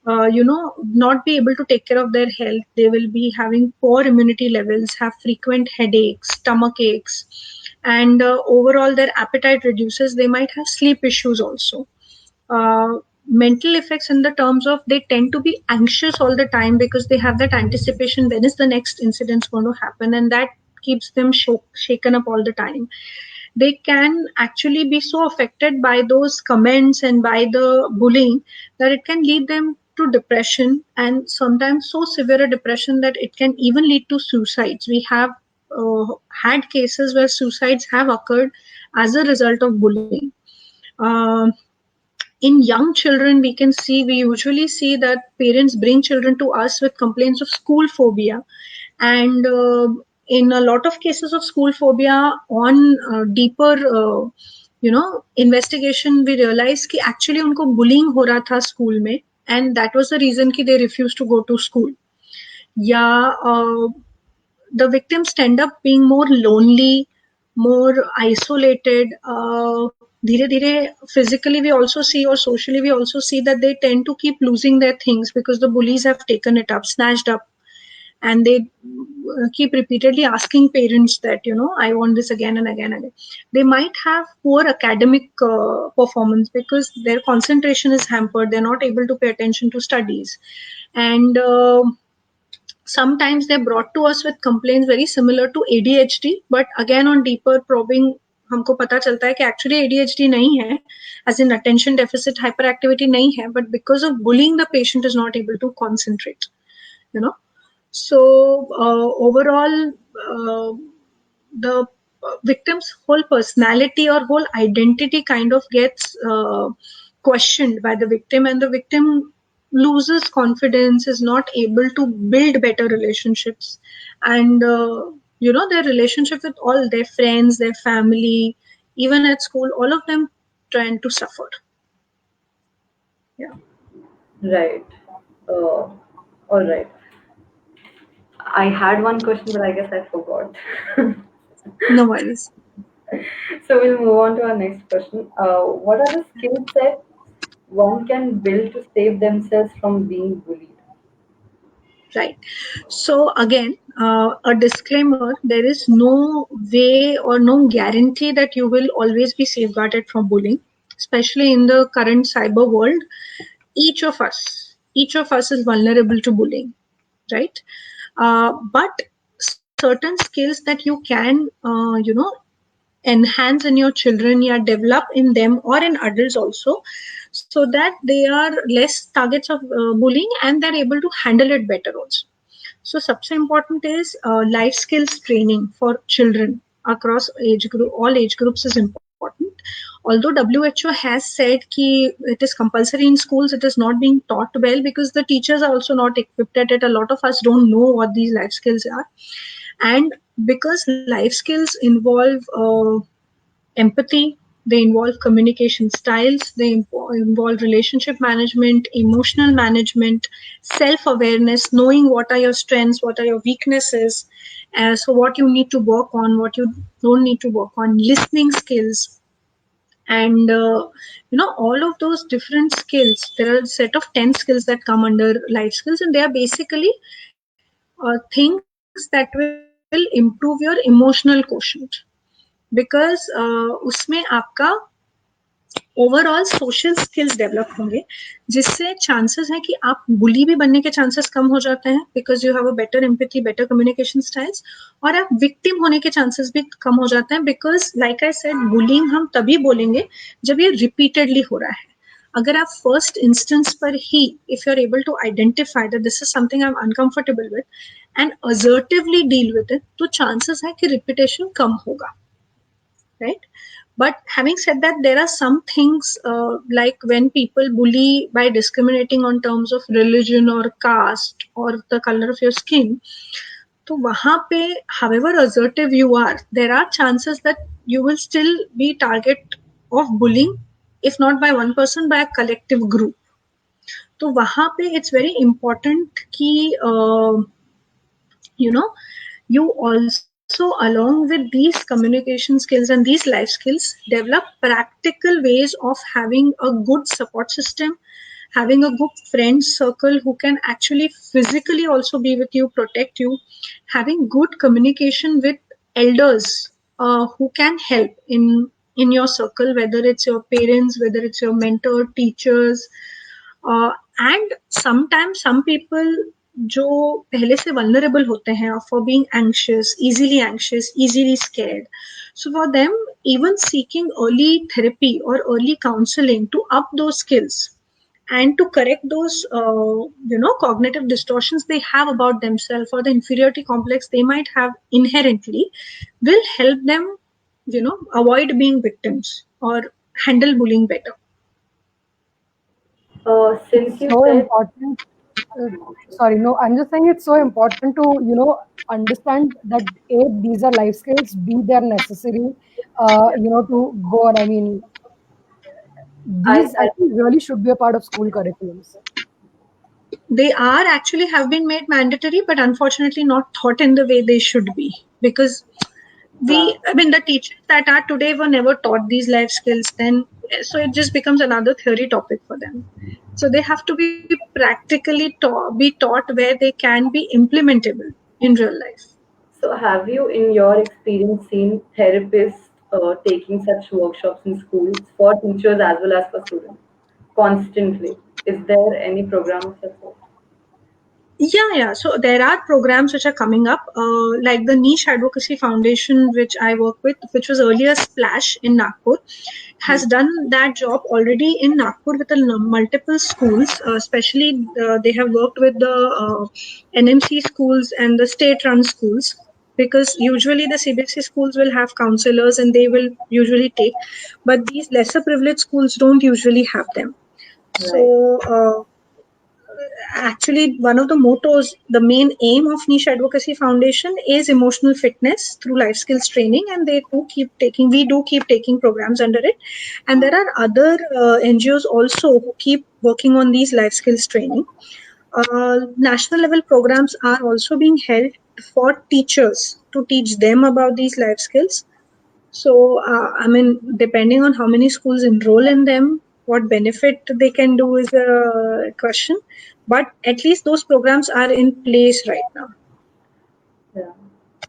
not be able to take care of their health. They will be having poor immunity levels, have frequent headaches, stomach aches, and overall their appetite reduces. They might have sleep issues also. Mental effects in the terms of they tend to be anxious all the time because they have that anticipation when is the next incident going to happen, and that keeps them shaken up all the time. They can actually be so affected by those comments and by the bullying that it can lead them to depression, and sometimes so severe a depression that it can even lead to suicides. We have had cases where suicides have occurred as a result of bullying. In young children, we usually see that parents bring children to us with complaints of school phobia, and in a lot of cases of school phobia, on deeper investigation, we realize कि actually उनको bullying हो रहा था school में, and that was the reason कि they refused to go to school. Yeah, the victims tend up being more lonely, more isolated. Dhire dhire, physically we also see, or socially we also see that they tend to keep losing their things because the bullies have taken it up, snatched up, and they keep repeatedly asking parents that I want this again and again and again. They might have poor academic performance because their concentration is hampered. They're not able to pay attention to studies, and sometimes they're brought to us with complaints very similar to ADHD, but again on deeper probing हमको पता चलता है कि actually ADHD नहीं है, as in attention deficit hyperactivity नहीं है, but because of bullying the patient is not able to concentrate. So overall, the victim's whole personality or whole identity kind of gets questioned by the victim, and the victim loses confidence, is not able to build better relationships, and their relationship with all their friends, their family, even at school, all of them trying to suffer. Yeah. Right. All right. I had one question, but I guess I forgot. No worries. So we'll move on to our next question. What are the skill sets one can build to save themselves from being bullied? Right. So again, a disclaimer: there is no way or no guarantee that you will always be safeguarded from bullying, especially in the current cyber world. Each of us is vulnerable to bullying, right? But certain skills that you can, enhance in your children, yeah, develop in them or in adults also, so that they are less targets of bullying and they're able to handle it better also. So सबसे important is life skills training for children across age group, all age groups is important. Although WHO has said कि it is compulsory in schools, it is not being taught well because the teachers are also not equipped at it. A lot of us don't know what these life skills are, and because life skills involve empathy, they involve communication styles, they involve relationship management, emotional management, self awareness, knowing what are your strengths, what are your weaknesses, so what you need to work on, what you don't need to work on, listening skills, and all of those different skills. There are a set of 10 skills that come under life skills, and they are basically things that will improve your emotional quotient, because उसमें आपका overall social skills develop होंगे, जिससे chances है कि आप बुली भी बनने के चांसेस कम हो जाते हैं, because you have a better empathy, better communication styles, और आप विक्टिम होने के चांसेस भी कम हो जाते हैं, because like I said, bullying हम तभी बोलेंगे जब ये रिपीटेडली हो रहा है. अगर आप फर्स्ट इंस्टेंस पर ही, if you are able to identify that this is something I am uncomfortable with and assertively deal with it, तो चांसेस है कि रिपीटेशन कम होगा, right? But having said that, there are some things like when people bully by discriminating on terms of religion or caste or the color of your skin, तो वहां पे, however assertive you are, there are chances that you will still be target of bullying, if not by one person, by a collective group. तो वहां पे it's very important कि you also, along with these communication skills and these life skills, develop practical ways of having a good support system, having a good friend circle who can actually physically also be with you, protect you, having good communication with elders who can help in your circle, whether it's your parents, whether it's your mentor, teachers, and sometimes some people जो पहले से vulnerable होते हैं for being anxious, easily scared, so for them, even seeking early therapy or early counseling to up those skills and to correct those cognitive distortions they have about themselves or the inferiority complex they might have inherently, will help them avoid being victims or handle bullying better. Since you So said, important. Uh, Sorry, no, I'm just saying it's so important to, understand that A, these are life skills, B, they're necessary, to go on. I mean, I, these I actually really should be a part of school curriculums. They are actually have been made mandatory, but unfortunately not taught in the way they should be, because the teachers that are today were never taught these life skills then, so it just becomes another theory topic for them. So they have to be practically be taught where they can be implementable in real life. So, have you, in your experience, seen therapists taking such workshops in schools for teachers as well as for students constantly? Is there any program of such sort? Yeah. So there are programs which are coming up, like the Niche Advocacy Foundation, which I work with, which was earlier Splash in Nagpur, has done that job already in Nagpur with multiple schools. Especially, they have worked with the NMC schools and the state-run schools, because usually the CBSE schools will have counselors and they will usually take, but these lesser privileged schools don't usually have them. Right. So. Actually, one of the mottos, the main aim of Niche Advocacy Foundation is emotional fitness through life skills training, and we do keep taking programs under it. And there are other NGOs also who keep working on these life skills training. National level programs are also being held for teachers to teach them about these life skills. So, depending on how many schools enroll in them, what benefit they can do is a question. but at least those programs are in place right now. Yeah.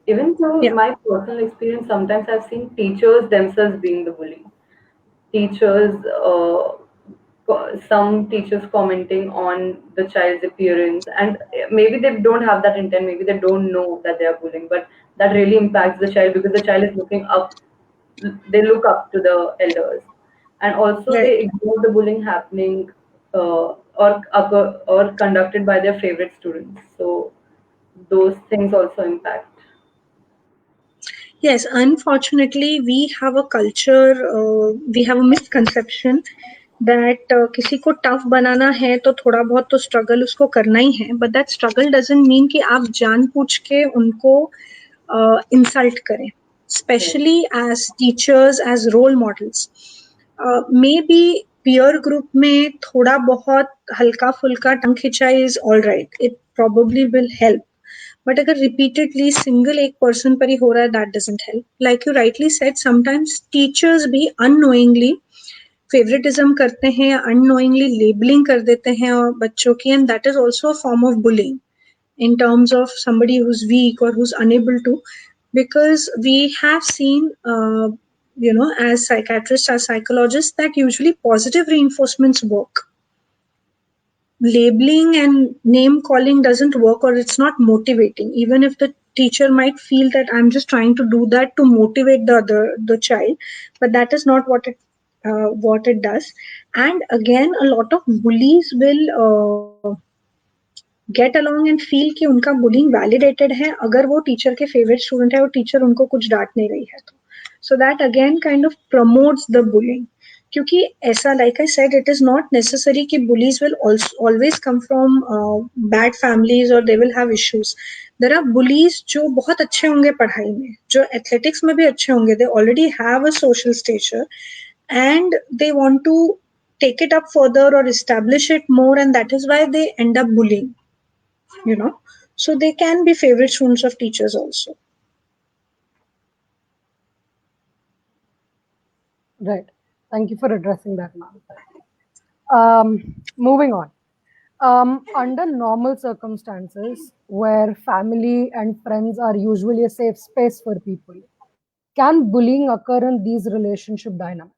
Even through Yeah. my personal experience, sometimes I've seen teachers themselves being the bully. Teachers, some teachers commenting on the child's appearance, and maybe they don't have that intent, maybe they don't know that they are bullying, but that really impacts the child because the child is looking up, they look up to the elders, and also Right. they ignore the bullying happening or conducted by their favorite students. So those things also impact. Yes, unfortunately, we have a culture, we have a misconception that किसी को tough बनाना है तो थोड़ा बहुत तो struggle उसको करना ही है, but that struggle doesn't mean कि आप जानबूझ के उनको इंसल्ट करें, Right. especially as teachers, as role models. Maybe peer group में थोड़ा बहुत हल्का फुल्का टंग खिंचाई is all right, it probably will help. But अगर रिपीटेडली सिंगल एक पर्सन पर ही हो रहा है, that doesn't help. Like you rightly said, sometimes teachers भी अननोइंगली फेवरेटिज्म करते हैं या अननोइंगली लेबलिंग कर देते हैं और बच्चों की, and that is also a form of bullying in terms of somebody who's weak or who's unable to, because we have seen as psychiatrists, as psychologists, that usually positive reinforcements work. Labeling and name calling doesn't work, or it's not motivating, even if the teacher might feel that I'm just trying to do that to motivate the child, but that is not what it does. And again, a lot of bullies will get along and feel कि उनका bullying validated है अगर वो teacher के favourite student है और teacher उनको कुछ डांट नहीं रही है तो, so that again kind of promotes the bullying. क्योंकि ऐसा, like I said, it is not necessary कि bullies will always come from bad families और they will have issues. There are bullies जो बहुत अच्छे होंगे पढ़ाई में, जो एथलेटिक्स में भी अच्छे होंगे, they already have a social stature and they want to take it up further or establish it more, and that is why they end up bullying, you know. So they can be favorite students of teachers also. Right. Thank you for addressing that, ma'am. Moving on. Under normal circumstances, where family and friends are usually a safe space for people, can bullying occur in these relationship dynamics?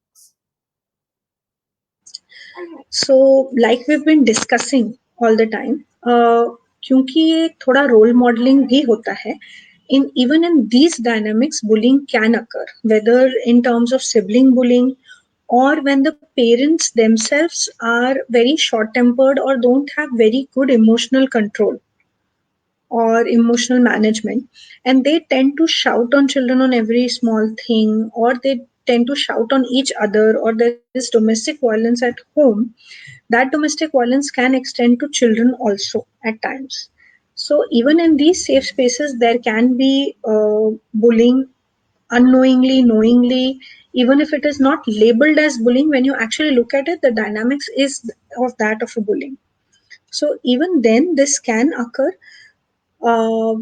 So like we've been discussing all the time, क्योंकि ये थोड़ा role modeling भी होता है, in even in these dynamics bullying can occur, whether in terms of sibling bullying or when the parents themselves are very short tempered or don't have very good emotional control or emotional management, and they tend to shout on children on every small thing, or they tend to shout on each other, or there is domestic violence at home. That domestic violence can extend to children also at times. So even in these safe spaces there can be bullying, unknowingly, knowingly. Even if it is not labeled as bullying, when you actually look at it, the dynamics is of that of a bullying. So even then this can occur. uh,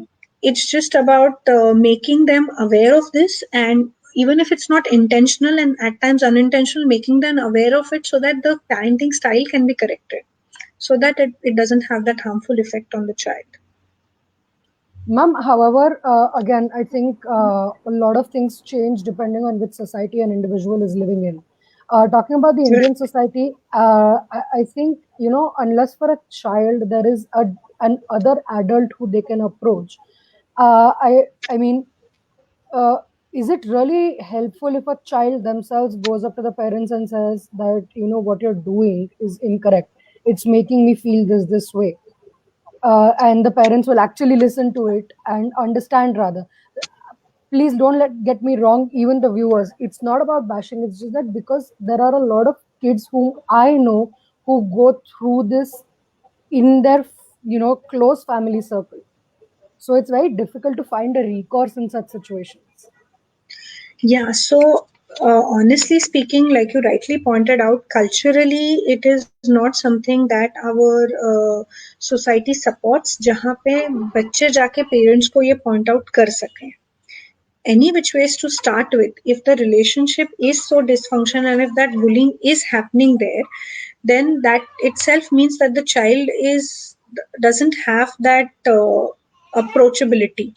it's just about making them aware of this, and even if it's not intentional and at times unintentional, making them aware of it so that the parenting style can be corrected, so that it doesn't have that harmful effect on the child. Ma'am, however, again, I think a lot of things change depending on which society an individual is living in. Talking about the Indian society, I think, unless for a child there is an other adult who they can approach. I mean, is it really helpful if a child themselves goes up to the parents and says that what you're doing is incorrect? It's making me feel this way, and the parents will actually listen to it and understand rather. Please don't get me wrong, even the viewers, it's not about bashing, it's just that because there are a lot of kids whom I know who go through this in their close family circle, so it's very difficult to find a recourse in such situations. Yeah, so honestly speaking, like you rightly pointed out, culturally it is not something that our society supports, जहाँ पे बच्चे जाके parents को ये point out कर सकें. any which ways to start with, if the relationship is so dysfunctional and if that bullying is happening there, then that itself means that the child is doesn't have that approachability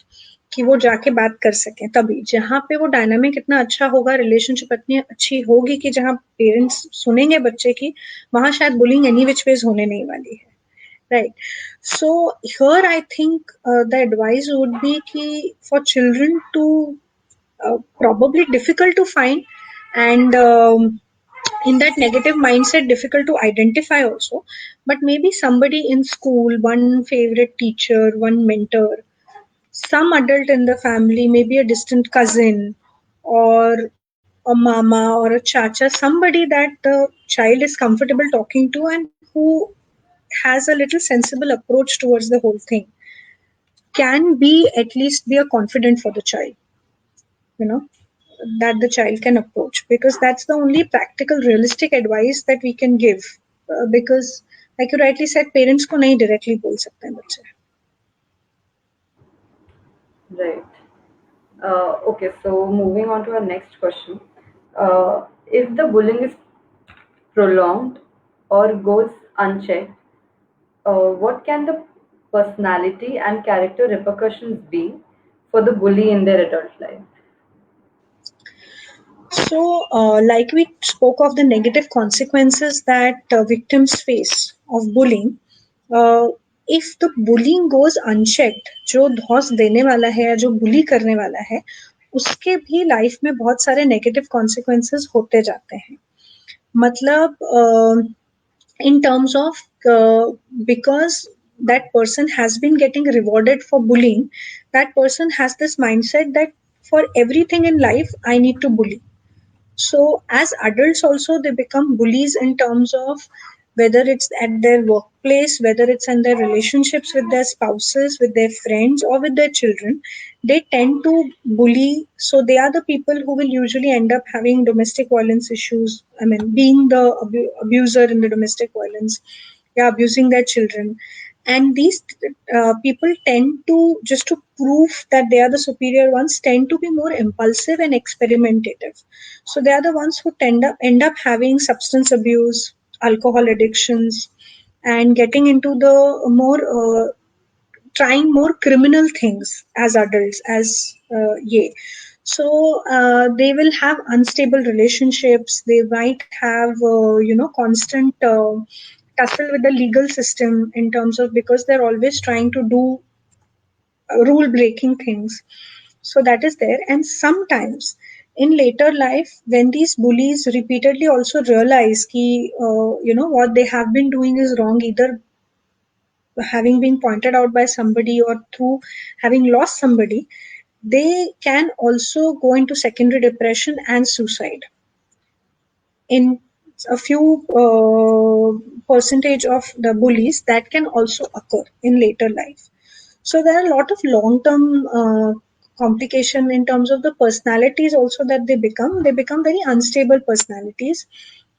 कि वो जाके बात कर सके. तभी जहाँ पे वो डायनामिक इतना अच्छा होगा, रिलेशनशिप इतनी अच्छी होगी कि जहाँ पेरेंट्स सुनेंगे बच्चे की, वहां शायद बुलिंग एनी विच वेज होने नहीं वाली है. Right. So here I think the advice would be ki for children to probably difficult to find, and in that negative mindset difficult to identify also, but maybe somebody in school, one favorite teacher, one mentor, some adult in the family, maybe a distant cousin or a mama or a chacha, somebody that the child is comfortable talking to and who has a little sensible approach towards the whole thing, can be at least be a confidant for the child, you know, that the child can approach, because that's the only practical realistic advice that we can give, because like you rightly said, parents को नहीं directly बोल सकते हैं बच्चे. Right. Okay, so moving on to our next question. If the bullying is prolonged or goes unchecked, what can the personality and character repercussions be for the bully in their adult life? So, like we spoke of the negative consequences that victims face of bullying, uh, if the bullying goes unchecked, जो धौंस देने वाला है या जो bully करने वाला है, उसके भी लाइफ में बहुत सारे नेगेटिव कॉन्सिक्वेंसेस होते जाते हैं. मतलब in terms of because that person has been getting rewarded for bullying, that person has this mindset that for everything in life I need to bully. So as adults also they become bullies in terms of whether it's at their workplace, whether it's in their relationships with their spouses, with their friends, or with their children. They tend to bully. So they are the people who will usually end up having domestic violence issues. I mean, being the abuser in the domestic violence, yeah, abusing their children. And these people tend to, just to prove that they are the superior ones, tend to be more impulsive and experimentative. So they are the ones who end up having substance abuse, alcohol addictions, and getting into the more trying more criminal things as adults, as yeah. So they will have unstable relationships. They might have constant tussle with the legal system in terms of, because they're always trying to do rule breaking things. So that is there. And sometimes in later life, when these bullies repeatedly also realize ki, what they have been doing is wrong, either having been pointed out by somebody or through having lost somebody, they can also go into secondary depression and suicide in a few percentage of the bullies. That can also occur in later life. So there are a lot of long-term complication in terms of the personalities also that they become very unstable personalities,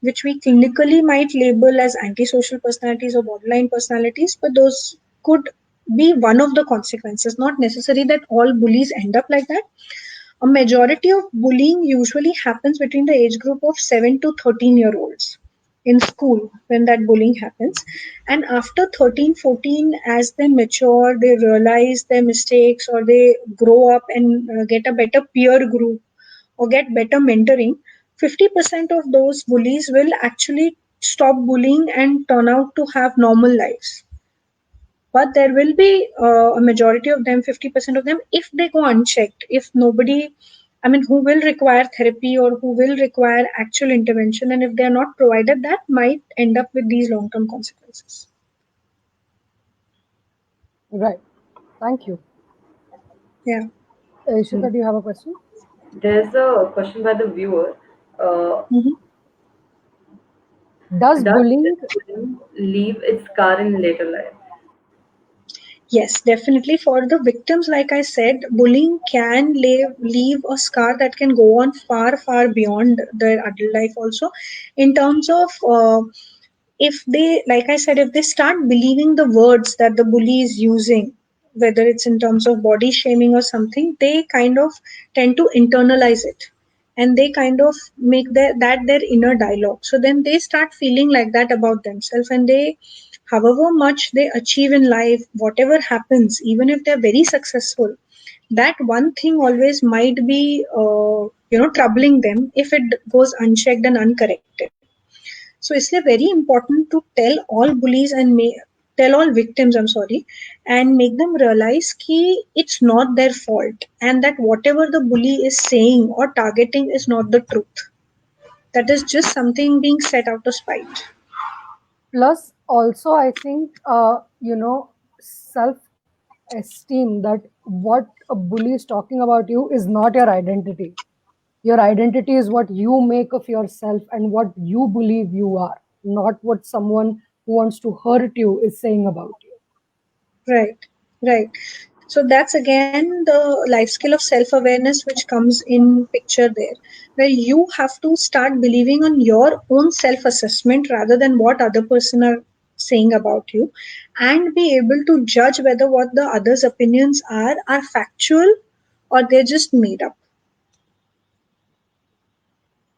which we clinically might label as antisocial personalities or borderline personalities, but those could be one of the consequences. Not necessary that all bullies end up like that. A majority of bullying usually happens between the age group of 7 to 13-year-olds in school when that bullying happens. And after 13, 14, as they mature, they realize their mistakes or they grow up and get a better peer group or get better mentoring, 50% of those bullies will actually stop bullying and turn out to have normal lives. But there will be a majority of them, 50% of them, if they go unchecked, if nobody, I mean, who will require therapy or who will require actual intervention, and if they are not provided, that might end up with these long-term consequences. Right. Thank you. Yeah. Ishita, do you have a question? There's a question by the viewer. Uh, Mhm. Does does bullying bullying leave its scar in later life? Yes, definitely. For the victims, like I said, bullying can leave a scar that can go on far, far beyond their adult life also. In terms of, if they, like I said, if they start believing the words that the bully is using, whether it's in terms of body shaming or something, they kind of tend to internalize it, and they kind of make their inner dialogue. So then they start feeling like that about themselves, and they, however much they achieve in life, whatever happens, even if they're very successful, that one thing always might be troubling them if it goes unchecked and uncorrected. So it's very important to tell all bullies and tell all victims, I'm sorry, and make them realize ki it's not their fault, and that whatever the bully is saying or targeting is not the truth. That is just something being said out of spite. Plus, also, I think, self esteem, that what a bully is talking about you is not your identity. Your identity is what you make of yourself and what you believe you are, not what someone who wants to hurt you is saying about you. Right, right. So that's again the life skill of self awareness which comes in picture there, where you have to start believing on your own self assessment rather than what other person are saying about you, and be able to judge whether what the others' opinions are factual or they're just made up.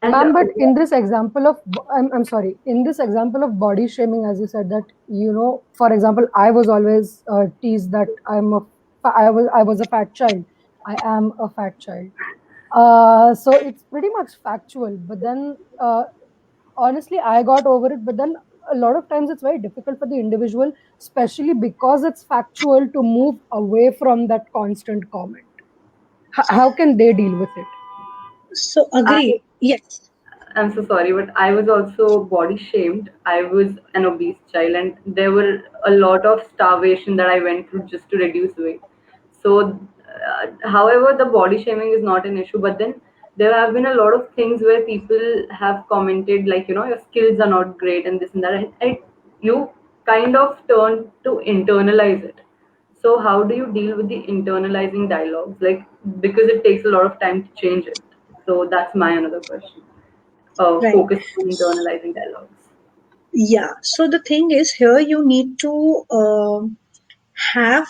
And Ma'am, but in this example of, I'm sorry, in this example of body shaming, as you said that, for example, I was always teased that I was a fat child. I am a fat child. So it's pretty much factual. But then, honestly, I got over it. But then a lot of times it's very difficult for the individual, especially because it's factual, to move away from that constant comment. How can they deal with it? So I agree. Yes. I'm so sorry, but I was also body shamed. I was an obese child, and there were a lot of starvation that I went through just to reduce weight. So, however, the body shaming is not an issue, but then there have been a lot of things where people have commented, like, your skills are not great and this and that, and you kind of turn to internalize it. So, how do you deal with the internalizing dialogues? Like, because it takes a lot of time to change it. So, that's my another question. Right. Focus on internalizing dialogues. Yeah. So the thing is, here you need to have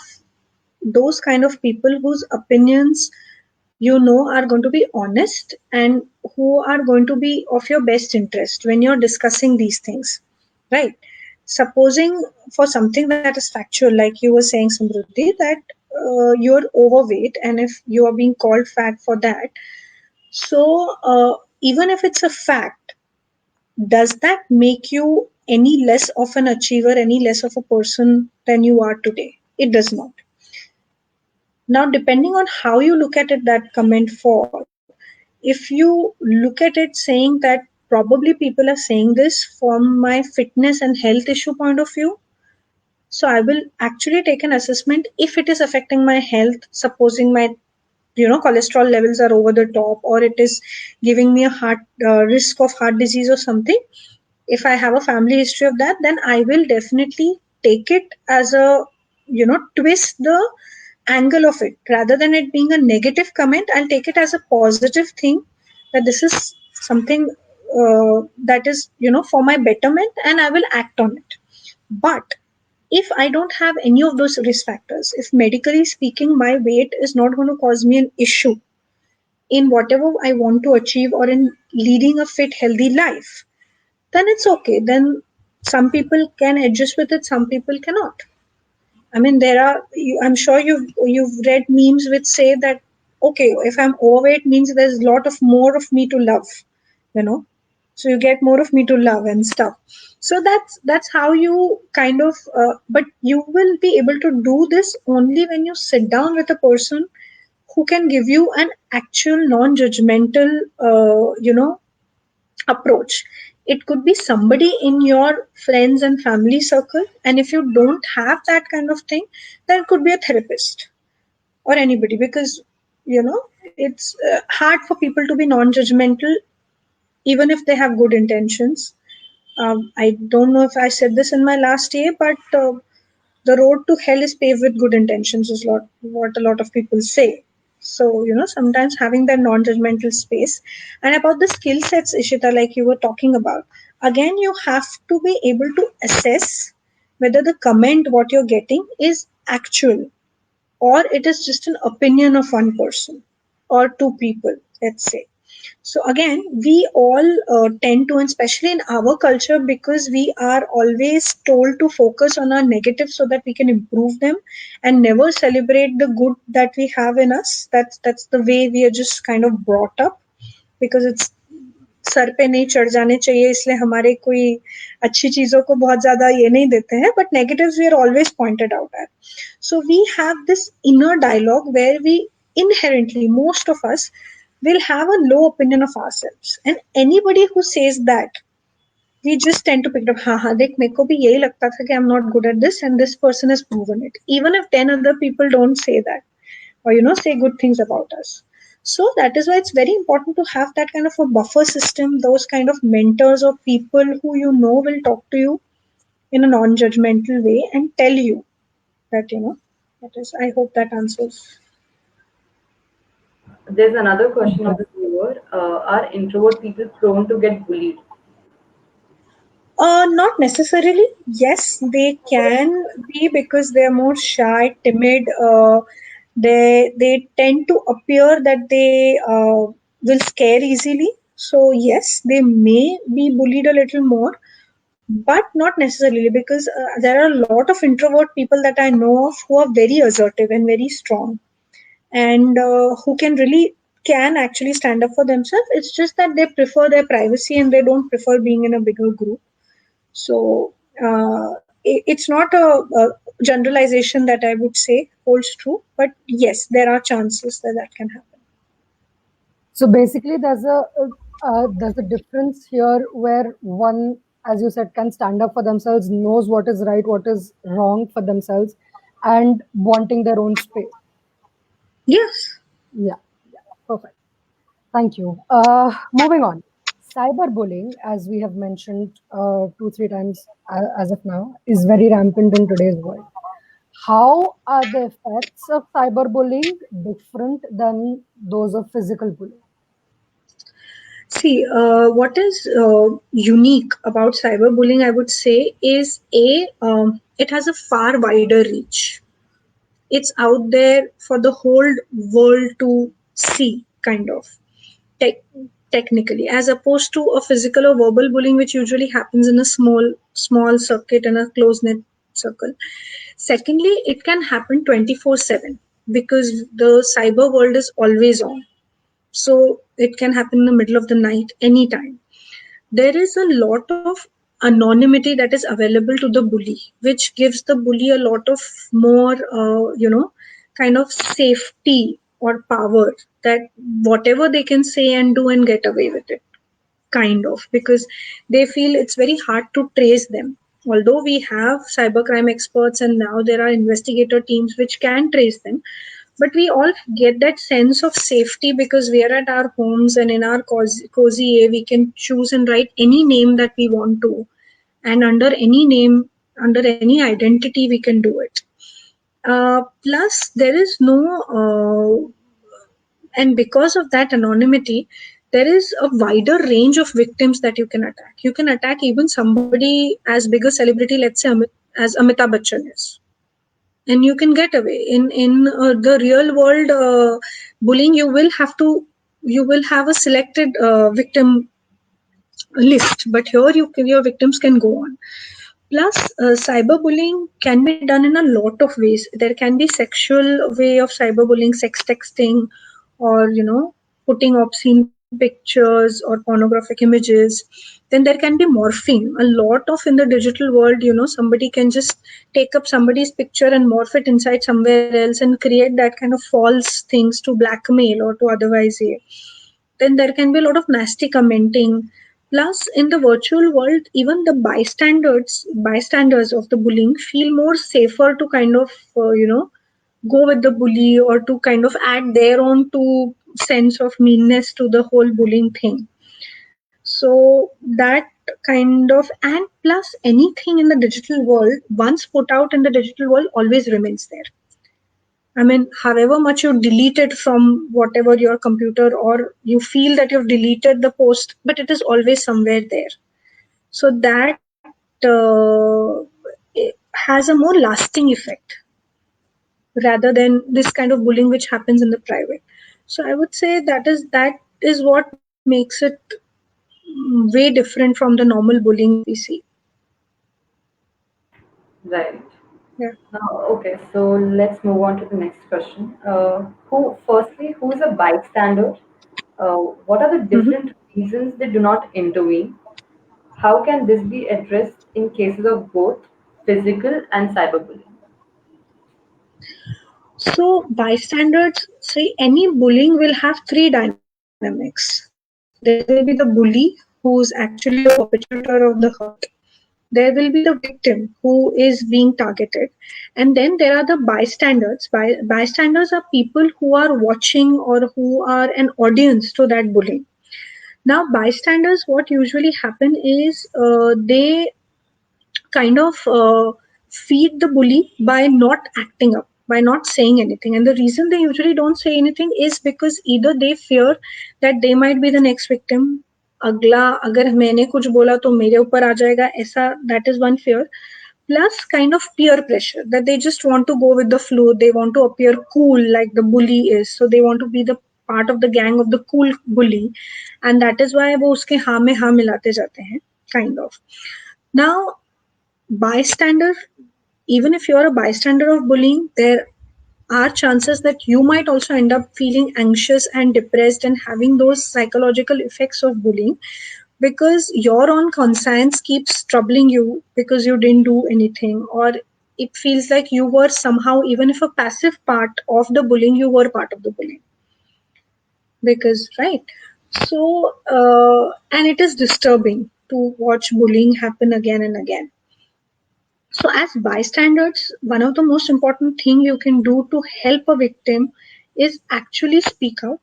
those kind of people whose opinions are going to be honest and who are going to be of your best interest when you're discussing these things, right? Supposing for something that is factual, like you were saying, Samruddhi, that you're overweight, and if you are being called fat for that, so even if it's a fact, does that make you any less of an achiever, any less of a person than you are today? It does not. Now, depending on how you look at it, that comment for, if you look at it saying that probably people are saying this from my fitness and health issue point of view, so I will actually take an assessment if it is affecting my health, supposing my cholesterol levels are over the top, or it is giving me a heart risk of heart disease or something. If I have a family history of that, then I will definitely take it as a twist the angle of it, rather than it being a negative comment. I'll take it as a positive thing, that this is something that is for my betterment, and I will act on it. But if I don't have any of those risk factors, if medically speaking my weight is not going to cause me an issue in whatever I want to achieve or in leading a fit healthy life, then it's okay. Then some people can adjust with it, some people cannot. I mean, I'm sure you've read memes which say that okay, if I'm overweight means there's a lot of more of me to love, you know. So you get more of me to love and stuff. So that's how you kind of. But you will be able to do this only when you sit down with a person who can give you an actual non-judgmental, approach. It could be somebody in your friends and family circle, and if you don't have that kind of thing, then it could be a therapist or anybody, because it's hard for people to be non-judgmental even if they have good intentions. I don't know if I said this in my last year, but the road to hell is paved with good intentions is what a lot of people say. So sometimes having that non-judgmental space. And about the skill sets, Ishita, like you were talking about, again you have to be able to assess whether the comment what you're getting is actual. or it is just an opinion of one person or two people, let's say. So again, we all tend to, and especially in our culture, because we are always told to focus on our negatives so that we can improve them and never celebrate the good that we have in us. That's the way we are just kind of brought up, because it's sir पे नहीं चढ़ जाने चाहिए, इसलिए हमारे कोई अच्छी चीजों को बहुत ज्यादा ये नहीं देते हैं, but negatives we are always pointed out at. So we have this inner dialogue where we inherently, most of us, will have a low opinion of ourselves, and anybody who says that, we just tend to pick it up. हाँ हाँ देख मेरे को भी यही लगता था कि I'm not good at this and this person has proven it, even if 10 other people don't say that, or say good things about us. So that is why it's very important to have that kind of a buffer system, those kind of mentors or people who will talk to you in a non-judgmental way and tell you that that is. I hope that answers. There's another question of Okay. the viewer. Are introvert people prone to get bullied? Not necessarily. Yes, they can be because they are more shy, timid. They tend to appear that they will scare easily. So yes, they may be bullied a little more, but not necessarily, because there are a lot of introvert people that I know of who are very assertive and very strong, and who can actually stand up for themselves. It's just that they prefer their privacy and they don't prefer being in a bigger group. So it's not a generalization that I would say holds true, but yes, there are chances that that can happen. So basically, there's a difference here where one, as you said, can stand up for themselves, knows what is right, what is wrong for themselves, and wanting their own space. Yes. Yeah, yeah, perfect. Thank you. Moving on. Cyberbullying, as we have mentioned 2, 3 times as of now, is very rampant in today's world. How are the effects of cyberbullying different than those of physical bullying? See, what is unique about cyberbullying, I would say, is it has a far wider reach. It's out there for the whole world to see, kind of. Tech, Technically, as opposed to a physical or verbal bullying, which usually happens in a small circuit and a close knit circle. Secondly, it can happen 24/7 because the cyber world is always on. So it can happen in the middle of the night, anytime. There is a lot of anonymity that is available to the bully, which gives the bully a lot of more, kind of safety or power, that whatever they can say and do and get away with it, kind of, because they feel it's very hard to trace them. Although we have cybercrime experts and now there are investigator teams which can trace them, but we all get that sense of safety because we are at our homes and in our cozy A, we can choose and write any name that we want to, and under any name, under any identity, we can do it. Plus, there is no, and because of that anonymity, there is a wider range of victims that you can attack. You can attack even somebody as big a celebrity, let's say as Amitabh Bachchan is, and you can get away. In the real world bullying, you will have a selected victim list, but here your victims can go on. Plus, cyberbullying can be done in a lot of ways. There can be sexual way of cyberbullying, sex texting, or putting obscene pictures or pornographic images. Then there can be morphing. A lot of in the digital world, somebody can just take up somebody's picture and morph it inside somewhere else and create that kind of false things to blackmail or to otherwise. Then there can be a lot of nasty commenting. Plus, in the virtual world, even the bystanders of the bullying feel more safer to kind of, go with the bully or to kind of add their own sense of meanness to the whole bullying thing. So that kind of, and plus anything in the digital world, once put out in the digital world, always remains there. I mean, however much you delete it from whatever your computer, or you feel that you've deleted the post, but it is always somewhere there. So that it has a more lasting effect. rather than this kind of bullying which happens in the private. So I would say that is what makes it way different from the normal bullying that we see. Right. Yeah. Okay, so let's move on to the next question. Who is a bystander? What are the Mhm. different reasons they do not intervene? How can this be addressed in cases of both physical and cyberbullying? So bystanders say any bullying will have three dynamics. There will be the bully who is actually a perpetrator of the hurt. There will be the victim who is being targeted, and then there are the bystanders. Bystanders are people who are watching or who are an audience to that bullying. Now bystanders, what usually happen is they kind of feed the bully by not acting up, by not saying anything. And the reason they usually don't say anything is because either they fear that they might be the next victim. अगला अगर मैंने कुछ बोला तो मेरे ऊपर आ जाएगा ऐसा, that is one fear. Plus kind of peer pressure that they just want to go with the flow, they want to appear cool like the bully is, so they want to be the part of the gang of the cool bully, and that is why वो उसके हाँ में हाँ मिलाते जाते हैं, kind of. Now bystander, even if you're a bystander of bullying, there are chances that you might also end up feeling anxious and depressed and having those psychological effects of bullying, because your own conscience keeps troubling you because you didn't do anything, or it feels like you were somehow, even if a passive part of the bullying, you were part of the bullying, because right. So and it is disturbing to watch bullying happen again and again. So, as bystanders, one of the most important thing you can do to help a victim is actually speak out.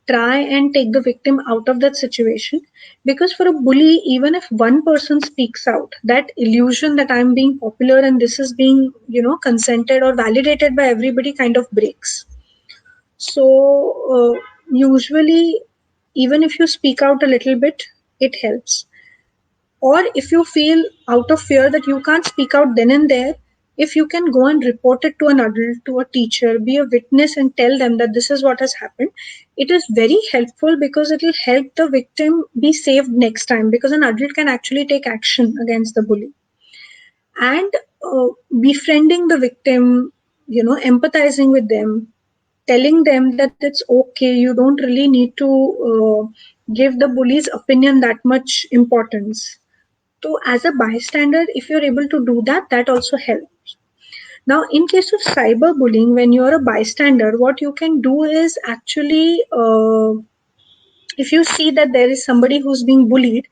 Try and take the victim out of that situation. Because for a bully, even if one person speaks out, that illusion that I'm being popular and this is being, consented or validated by everybody kind of breaks. So, usually, even if you speak out a little bit, it helps. Or if you feel out of fear that you can't speak out then and there, if you can go and report it to an adult, to a teacher, be a witness and tell them that this is what has happened, it is very helpful because it will help the victim be saved next time, because an adult can actually take action against the bully. And befriending the victim, empathizing with them, telling them that it's okay, you don't really need to give the bully's opinion that much importance. So, as a bystander, if you're able to do that, that also helps. Now, in case of cyberbullying, when you're a bystander, what you can do is actually, if you see that there is somebody who's being bullied,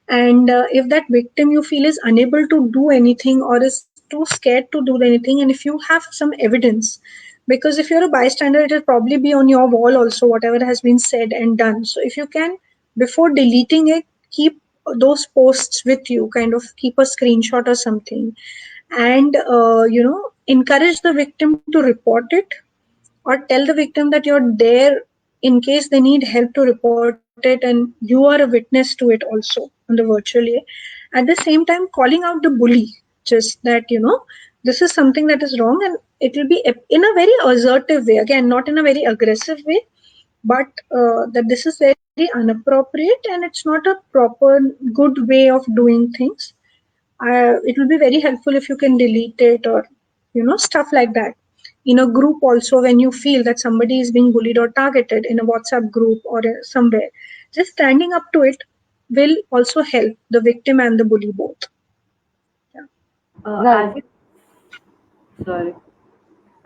and if that victim you feel is unable to do anything or is too scared to do anything, and if you have some evidence, because if you're a bystander, it will probably be on your wall also, whatever has been said and done. So, if you can, before deleting it, keep those posts with you, kind of keep a screenshot or something, and encourage the victim to report it, or tell the victim that you're there in case they need help to report it, and you are a witness to it also on the virtual way. At the same time, calling out the bully, just that this is something that is wrong, and it will be in a very assertive way, again not in a very aggressive way, but that this is very inappropriate and it's not a proper good way of doing things. It will be very helpful if you can delete it, or stuff like that. In a group also, when you feel that somebody is being bullied or targeted in a WhatsApp group or somewhere, just standing up to it will also help the victim and the bully both. Yeah. Right. As you sorry,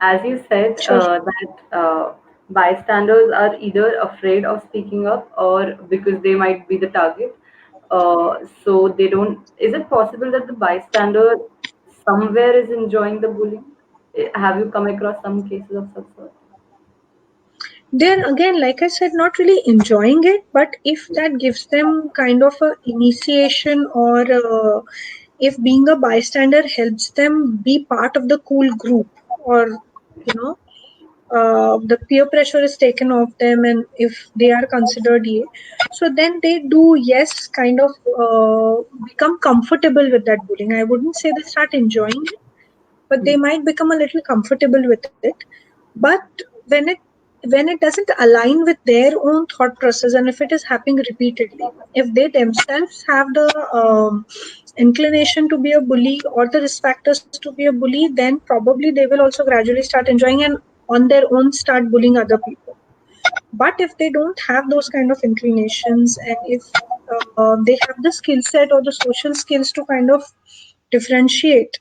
as you said Sure. that bystanders are either afraid of speaking up or because they might be the target. So they don't. Is it possible that the bystander somewhere is enjoying the bullying? Have you come across some cases of such sort? Then again, like I said, not really enjoying it, but if that gives them kind of a initiation, or if being a bystander helps them be part of the cool group, or you know the peer pressure is taken off them, and if they are considered A, so then they do, yes, kind of become comfortable with that bullying. I wouldn't say they start enjoying it, but they might become a little comfortable with it. But when it doesn't align with their own thought process, and if it is happening repeatedly, if they themselves have the inclination to be a bully or the risk factors to be a bully, then probably they will also gradually start enjoying and on their own start bullying other people. But if they don't have those kind of inclinations, and if they have the skill set or the social skills to kind of differentiate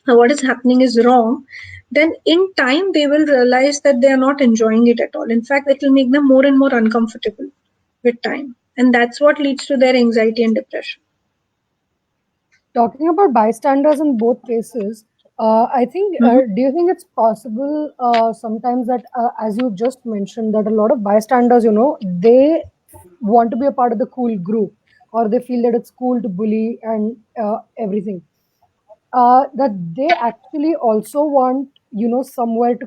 what is happening is wrong, then in time they will realize that they are not enjoying it at all. In fact, it will make them more and more uncomfortable with time. And that's what leads to their anxiety and depression. Talking about bystanders in both cases, I think, do you think it's possible sometimes that, as you just mentioned, that a lot of bystanders, they want to be a part of the cool group, or they feel that it's cool to bully and everything, that they actually also want, somewhere to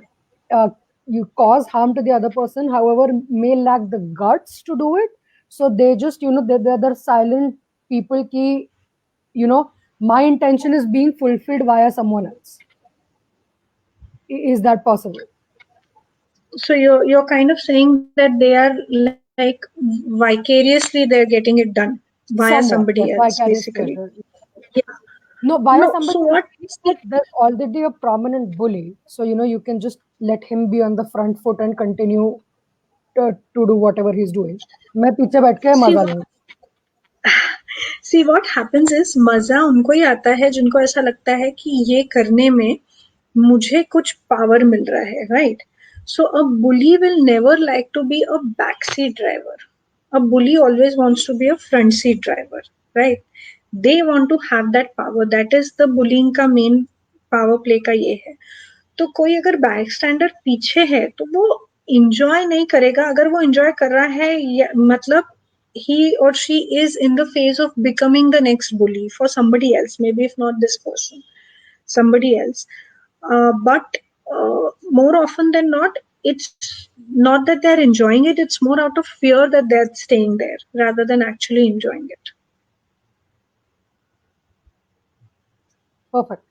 you cause harm to the other person, however, may lack the guts to do it. So they just, they're silent people ki, my intention is being fulfilled via someone else. Is that possible? So you're kind of saying that they are like vicariously they're getting it done via Somewhat, somebody yes, else, vicarious basically. pleasure. Yeah. No, via No, somebody so else what means that there's already a prominent bully. So, you can just let him be on the front foot and continue to do whatever he's doing. मैं पीछे बैठ के see मजा what लूँ. see what happens is मजा उनको ही आता है जिनको ऐसा लगता है कि ये करने में मुझे कुछ पावर मिल रहा है, right? So a bully will never like to be a backseat driver. A bully always wants to be a front seat driver, right? They want to have that power. That is the bullying का main power play का ये है. तो कोई अगर back स्टैंडर पीछे है तो वो इंजॉय नहीं करेगा. अगर वो इंजॉय कर रहा है मतलब he or she is in the phase of becoming the next bully for somebody else, maybe if not this person, somebody else. But more often than not, it's not that they're enjoying it, it's more out of fear that they're staying there rather than actually enjoying it. Perfect.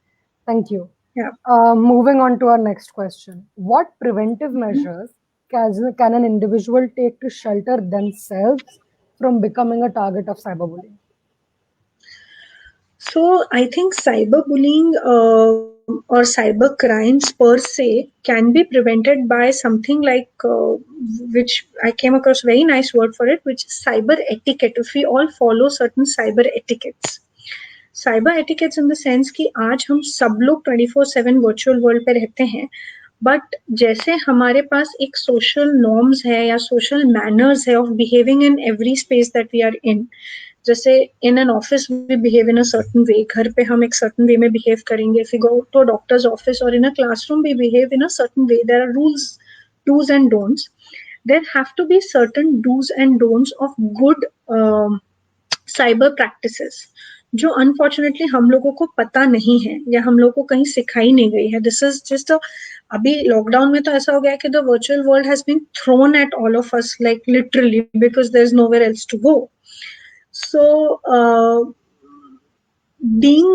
Thank you. Yeah. Moving on to our next question. What preventive measures can an individual take to shelter themselves from becoming a target of cyberbullying? So I think cyberbullying or cyber crimes per se can be prevented by something like which I came across very nice word for it, which is cyber etiquette. If we all follow certain cyber etiquettes, cyber etiquettes in the sense कि आज हम सब लोग 24/7 virtual world पे रहते हैं, but जैसे हमारे पास एक सोशल नॉर्म्स है या सोशल मैनर्स है of behaving in every space that we are in. जैसे in an office we behave in a certain way, घर पे हम एक सर्टन वे में बिहेव करेंगे. If you go to a doctor's office और in a classroom we behave in a certain way. There are rules, do's and don'ts. There have to be certain do's and don'ts of good cyber practices जो unfortunately हम लोगों को पता नहीं है या हम लोगों को कहीं सिखाई नहीं गई है. दिस इज जस्ट अभी लॉकडाउन में तो ऐसा हो गया कि the virtual world has been thrown at all of us like literally because there is nowhere else to go. So being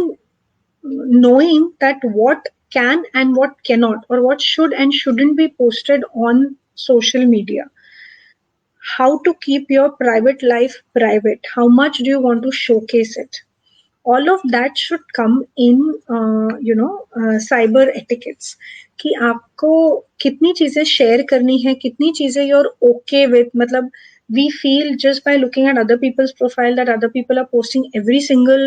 knowing that what can and what cannot or what should and shouldn't be posted on social media, how to keep your private life private, how much do you want to showcase it, all of that should come in cyber etiquettes. कि आपको कितनी चीजें share करनी है, कितनी चीजें you're okay with. मतलब we feel just by looking at other people's profile that other people are posting every single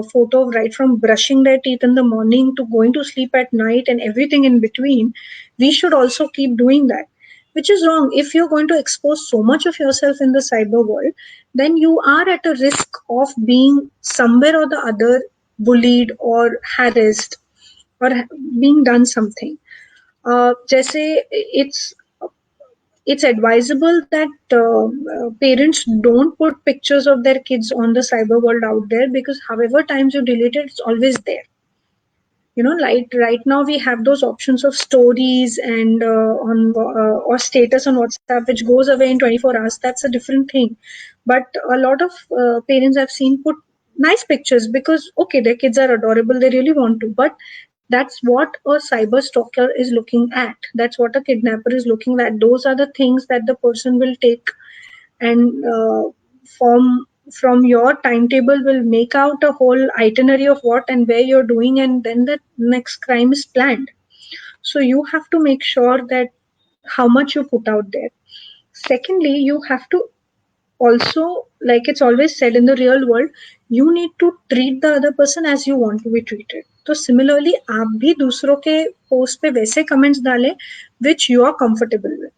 photo right from brushing their teeth in the morning to going to sleep at night and everything in between. We should also keep doing that, which is wrong. If you're going to expose so much of yourself in the cyber world, then you are at a risk of being somewhere or the other bullied or harassed or being done something. Jaise it's advisable that parents don't put pictures of their kids on the cyber world out there, because however times you delete it, it's always there. Like right now we have those options of stories and on or status on WhatsApp, which goes away in 24 hours. That's a different thing. But a lot of parents I've seen put nice pictures because okay, their kids are adorable, they really want to, but That's what a cyber stalker is looking at. That's what a kidnapper is looking at. Those are the things that the person will take and from your timetable will make out a whole itinerary of what and where you're doing, and then the next crime is planned. So you have to make sure that how much you put out there. Secondly, you have to also, like it's always said in the real world, you need to treat the other person as you want to be treated. तो similarly आप भी दूसरों के post पे वैसे comments डालें which you are comfortable with.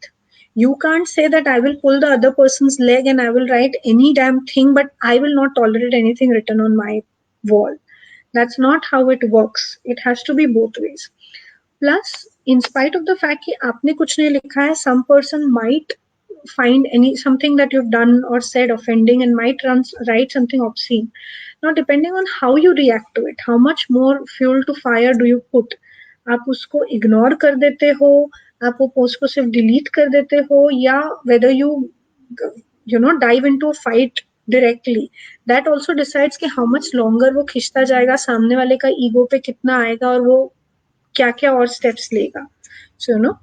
You can't say that I will pull the other person's leg and I will write any damn thing, but I will not tolerate anything written on my wall. That's not how it works. It has to be both ways. Plus, in spite of the fact कि आपने कुछ नहीं लिखा है, some person might find something that you've done or said offending and might write something obscene. Now, depending on how you react to it, how much more fuel to fire do you put? आप उसको ignore कर देते हो, आप वो post को सिर्फ delete कर देते हो, या whether you know dive into a fight directly. That also decides कि how much longer वो खिंचता जाएगा, सामने वाले का ईगो पे कितना आएगा और वो क्या क्या और steps लेगा. So you know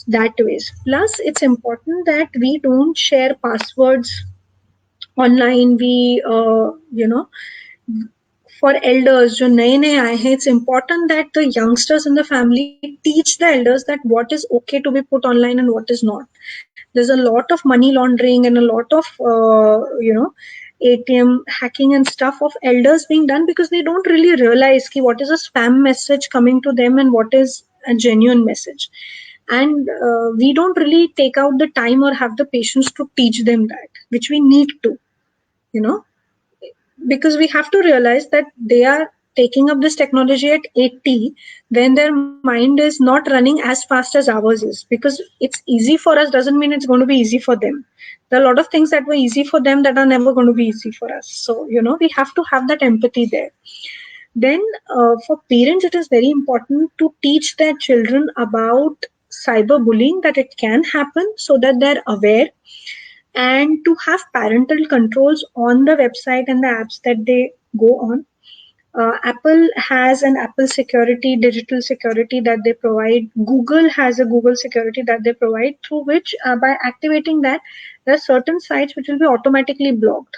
that ways. Plus, it's important that we don't share passwords online. We you know for elders जो नए नए आए हैं, it's important that the youngsters in the family teach the elders that what is okay to be put online and what is not. There's a lot of money laundering and a lot of ATM hacking and stuff of elders being done because they don't really realize ki what is a spam message coming to them and what is a genuine message. And we don't really take out the time or have the patience to teach them that, which we need to, you know, because we have to realize that they are taking up this technology at 80 when their mind is not running as fast as ours is. Because it's easy for us doesn't mean it's going to be easy for them. There are a lot of things that were easy for them that are never going to be easy for us. So you know, we have to have that empathy there. Then for parents, it is very important to teach their children about cyberbullying, that it can happen, so that they're aware, and to have parental controls on the website and the apps that they go on. Apple has an Apple security, digital security that they provide. Google has a Google security that they provide, through which, by activating that, there are certain sites which will be automatically blocked.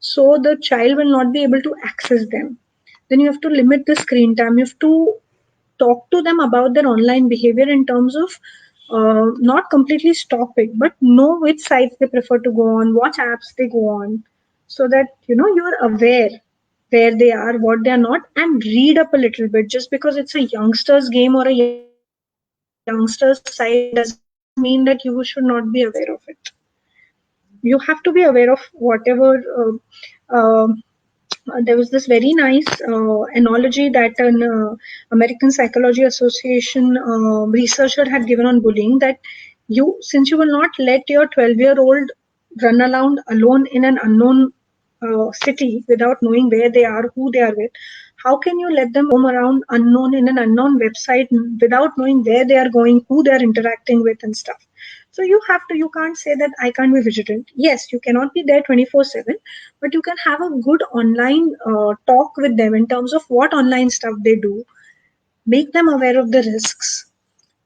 So the child will not be able to access them. Then you have to limit the screen time. You have to talk to them about their online behavior in terms of not completely stop it, but know which sites they prefer to go on, what apps they go on, so that you know you're aware where they are, what they are not, and read up a little bit. Just because it's a youngster's game or a youngster's site doesn't mean that you should not be aware of it. You have to be aware of whatever. There was this very nice analogy that an American Psychology Association researcher had given on bullying, that since you will not let your 12-year-old run around alone in an unknown city without knowing where they are, who they are with, how can you let them roam around unknown in an unknown website without knowing where they are going, who they are interacting with and stuff? So you can't say that I can't be vigilant. Yes, you cannot be there 24/7, but you can have a good online talk with them in terms of what online stuff they do, make them aware of the risks.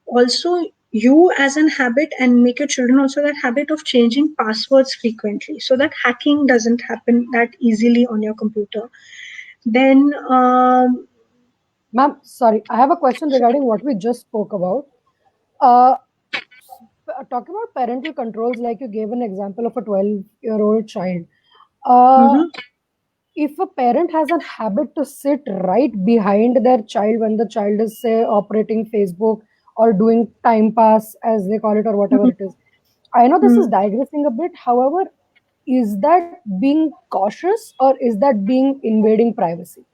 Also, you as an habit, and make your children also that habit of changing passwords frequently so that hacking doesn't happen that easily on your computer. Then Ma'am, sorry, I have a question regarding what we just spoke about. Uh, Talking about parental controls, like you gave an example of a 12-year-old child. Uh, if a parent has a habit to sit right behind their child when the child is, say, operating Facebook or doing time pass, as they call it, or whatever it is. I know this is digressing a bit. However, is that being cautious or is that being invading privacy?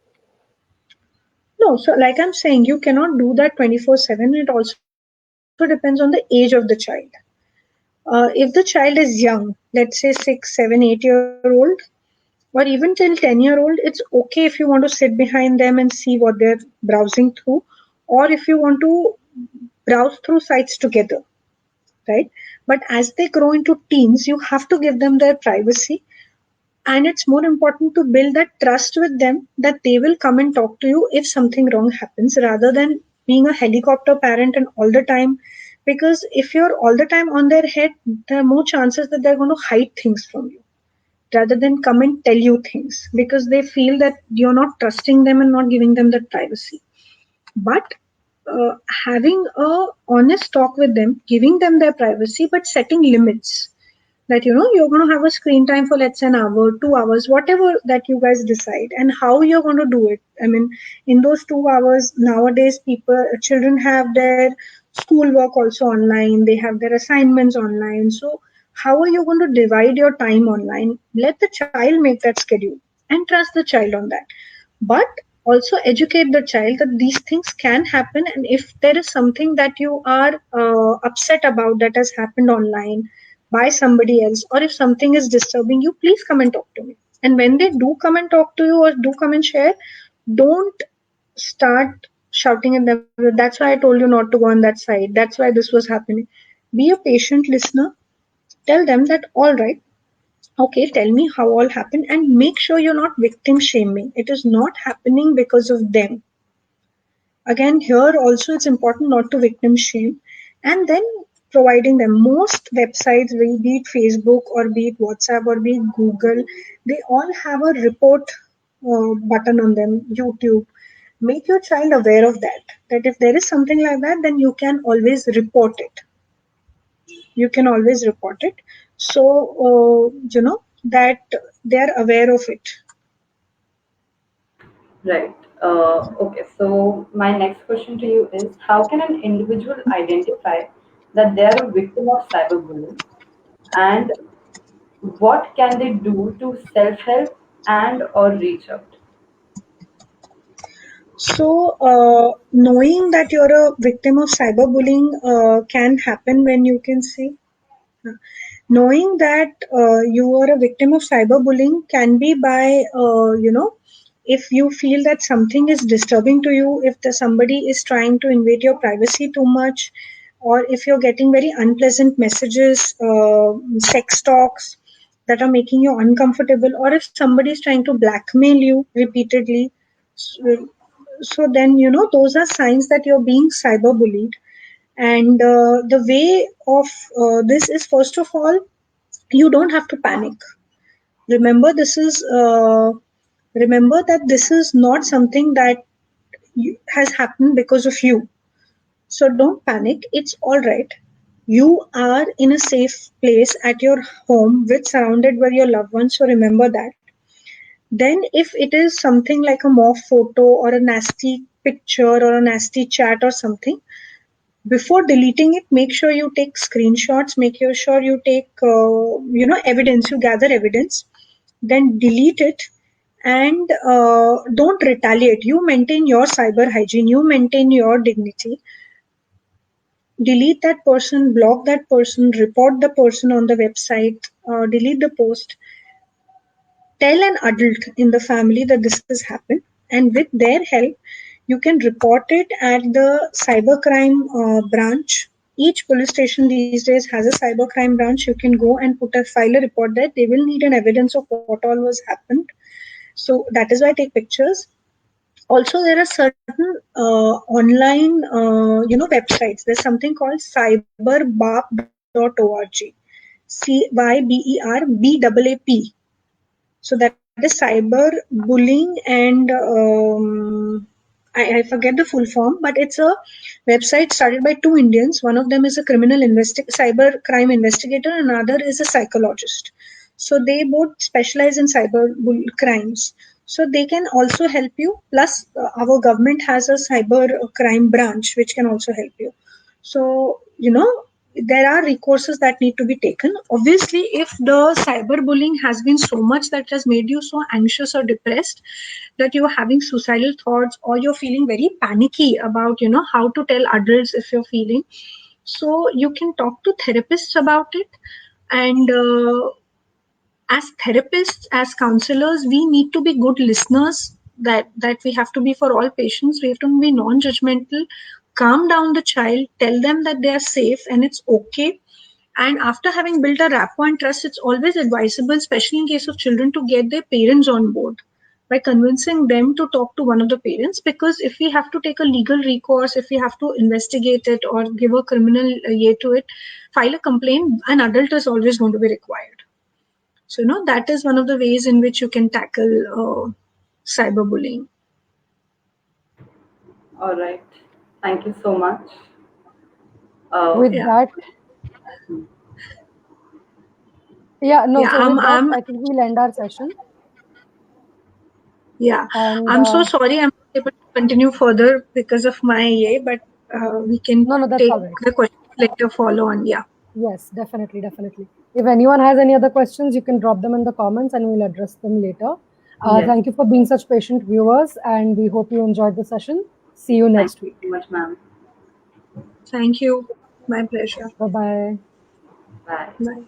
no, so like I'm saying, you cannot do that 24/7. It also depends on the age of the child. If the child is young, let's say 6, 7, 8-year-old, or even till 10-year-old, it's okay if you want to sit behind them and see what they're browsing through, or if you want to browse through sites together, right? But as they grow into teens, you have to give them their privacy. And it's more important to build that trust with them that they will come and talk to you if something wrong happens, rather than being a helicopter parent and all the time. Because if you're all the time on their head, there are more chances that they're going to hide things from you rather than come and tell you things, because they feel that you're not trusting them and not giving them that privacy. But having a honest talk with them, giving them their privacy, but setting limits, that you're going to have a screen time for, let's say, an hour, 2 hours, whatever that you guys decide, and how you're going to do it. I mean, in those 2 hours nowadays, children have their schoolwork also online, they have their assignments online. So how are you going to divide your time online? Let the child make that schedule and trust the child on that. But also educate the child that these things can happen, and if there is something that you are upset about that has happened online by somebody else, or if something is disturbing you, please come and talk to me. And when they do come and talk to you or do come and share, don't start shouting at them, that's why I told you not to go on that side, that's why this was happening. Be a patient listener. Tell them that, all right, okay, tell me how all happened, and make sure you're not victim shaming. It is not happening because of them. Again, here also it's important not to victim shame. And then providing them, most websites, be it Facebook or be it WhatsApp or be it Google, they all have a report button on them. YouTube, make your child aware of that, that if there is something like that, then you can always report it. You can always report it. So that they are aware of it. Right. Okay. So my next question to you is, how can an individual identify that they are a victim of cyberbullying, and what can they do to self-help and or reach out? So, knowing that you're a victim of cyberbullying can happen when you can see. Knowing that you are a victim of cyberbullying can be by, if you feel that something is disturbing to you, if somebody is trying to invade your privacy too much, or if you're getting very unpleasant messages, sex talks that are making you uncomfortable, or if somebody is trying to blackmail you repeatedly. So then, those are signs that you're being cyberbullied. And the way of this is, first of all, you don't have to panic. Remember, remember that this is not something that has happened because of you. So don't panic. It's all right. You are in a safe place at your home, with surrounded by your loved ones. So remember that. Then, if it is something like a mock photo or a nasty picture or a nasty chat or something, before deleting it, make sure you take screenshots, make sure you take evidence, you gather evidence, then delete it. And don't retaliate. You maintain your cyber hygiene, you maintain your dignity. Delete that person, block that person, report the person on the website, delete the post. Tell an adult in the family that this has happened, and with their help, you can report it at the cybercrime branch. Each police station these days has a cybercrime branch. You can go and file a report there. They will need an evidence of what all was happened. So that is why I take pictures. Also, there are certain online websites. There's something called cyberbap.org. CYBERBAAP. So that is cyber bullying, and I forget the full form, but it's a website started by two Indians. One of them is a cyber crime investigator, and another is a psychologist. So they both specialize in crimes. So they can also help you. Plus, our government has a cyber crime branch which can also help you. So, there are recourses that need to be taken. Obviously, if the cyberbullying has been so much that has made you so anxious or depressed that you're having suicidal thoughts, or you're feeling very panicky about, how to tell adults if you're feeling, so you can talk to therapists about it. And as therapists, as counselors, we need to be good listeners. That we have to be for all patients. We have to be non-judgmental, calm down the child, tell them that they are safe and it's okay. And after having built a rapport and trust, it's always advisable, especially in case of children, to get their parents on board by convincing them to talk to one of the parents. Because if we have to take a legal recourse, if we have to investigate it or give a criminal to it, file a complaint, an adult is always going to be required. So, that is one of the ways in which you can tackle cyberbullying. All right. Thank you so much. With Yeah. that, Yeah, so with that, I think we'll end our session. Yeah, And I'm so sorry I'm not able to continue further because of my EA, but we can no, that's take all right. the questions later, follow on. Yeah. Yes, definitely. If anyone has any other questions, you can drop them in the comments and we'll address them later. Yes. Thank you for being such patient viewers, and we hope you enjoyed the session. See you next week. Thank you so much, ma'am. Thank you. My pleasure. Bye-bye. Bye. Bye.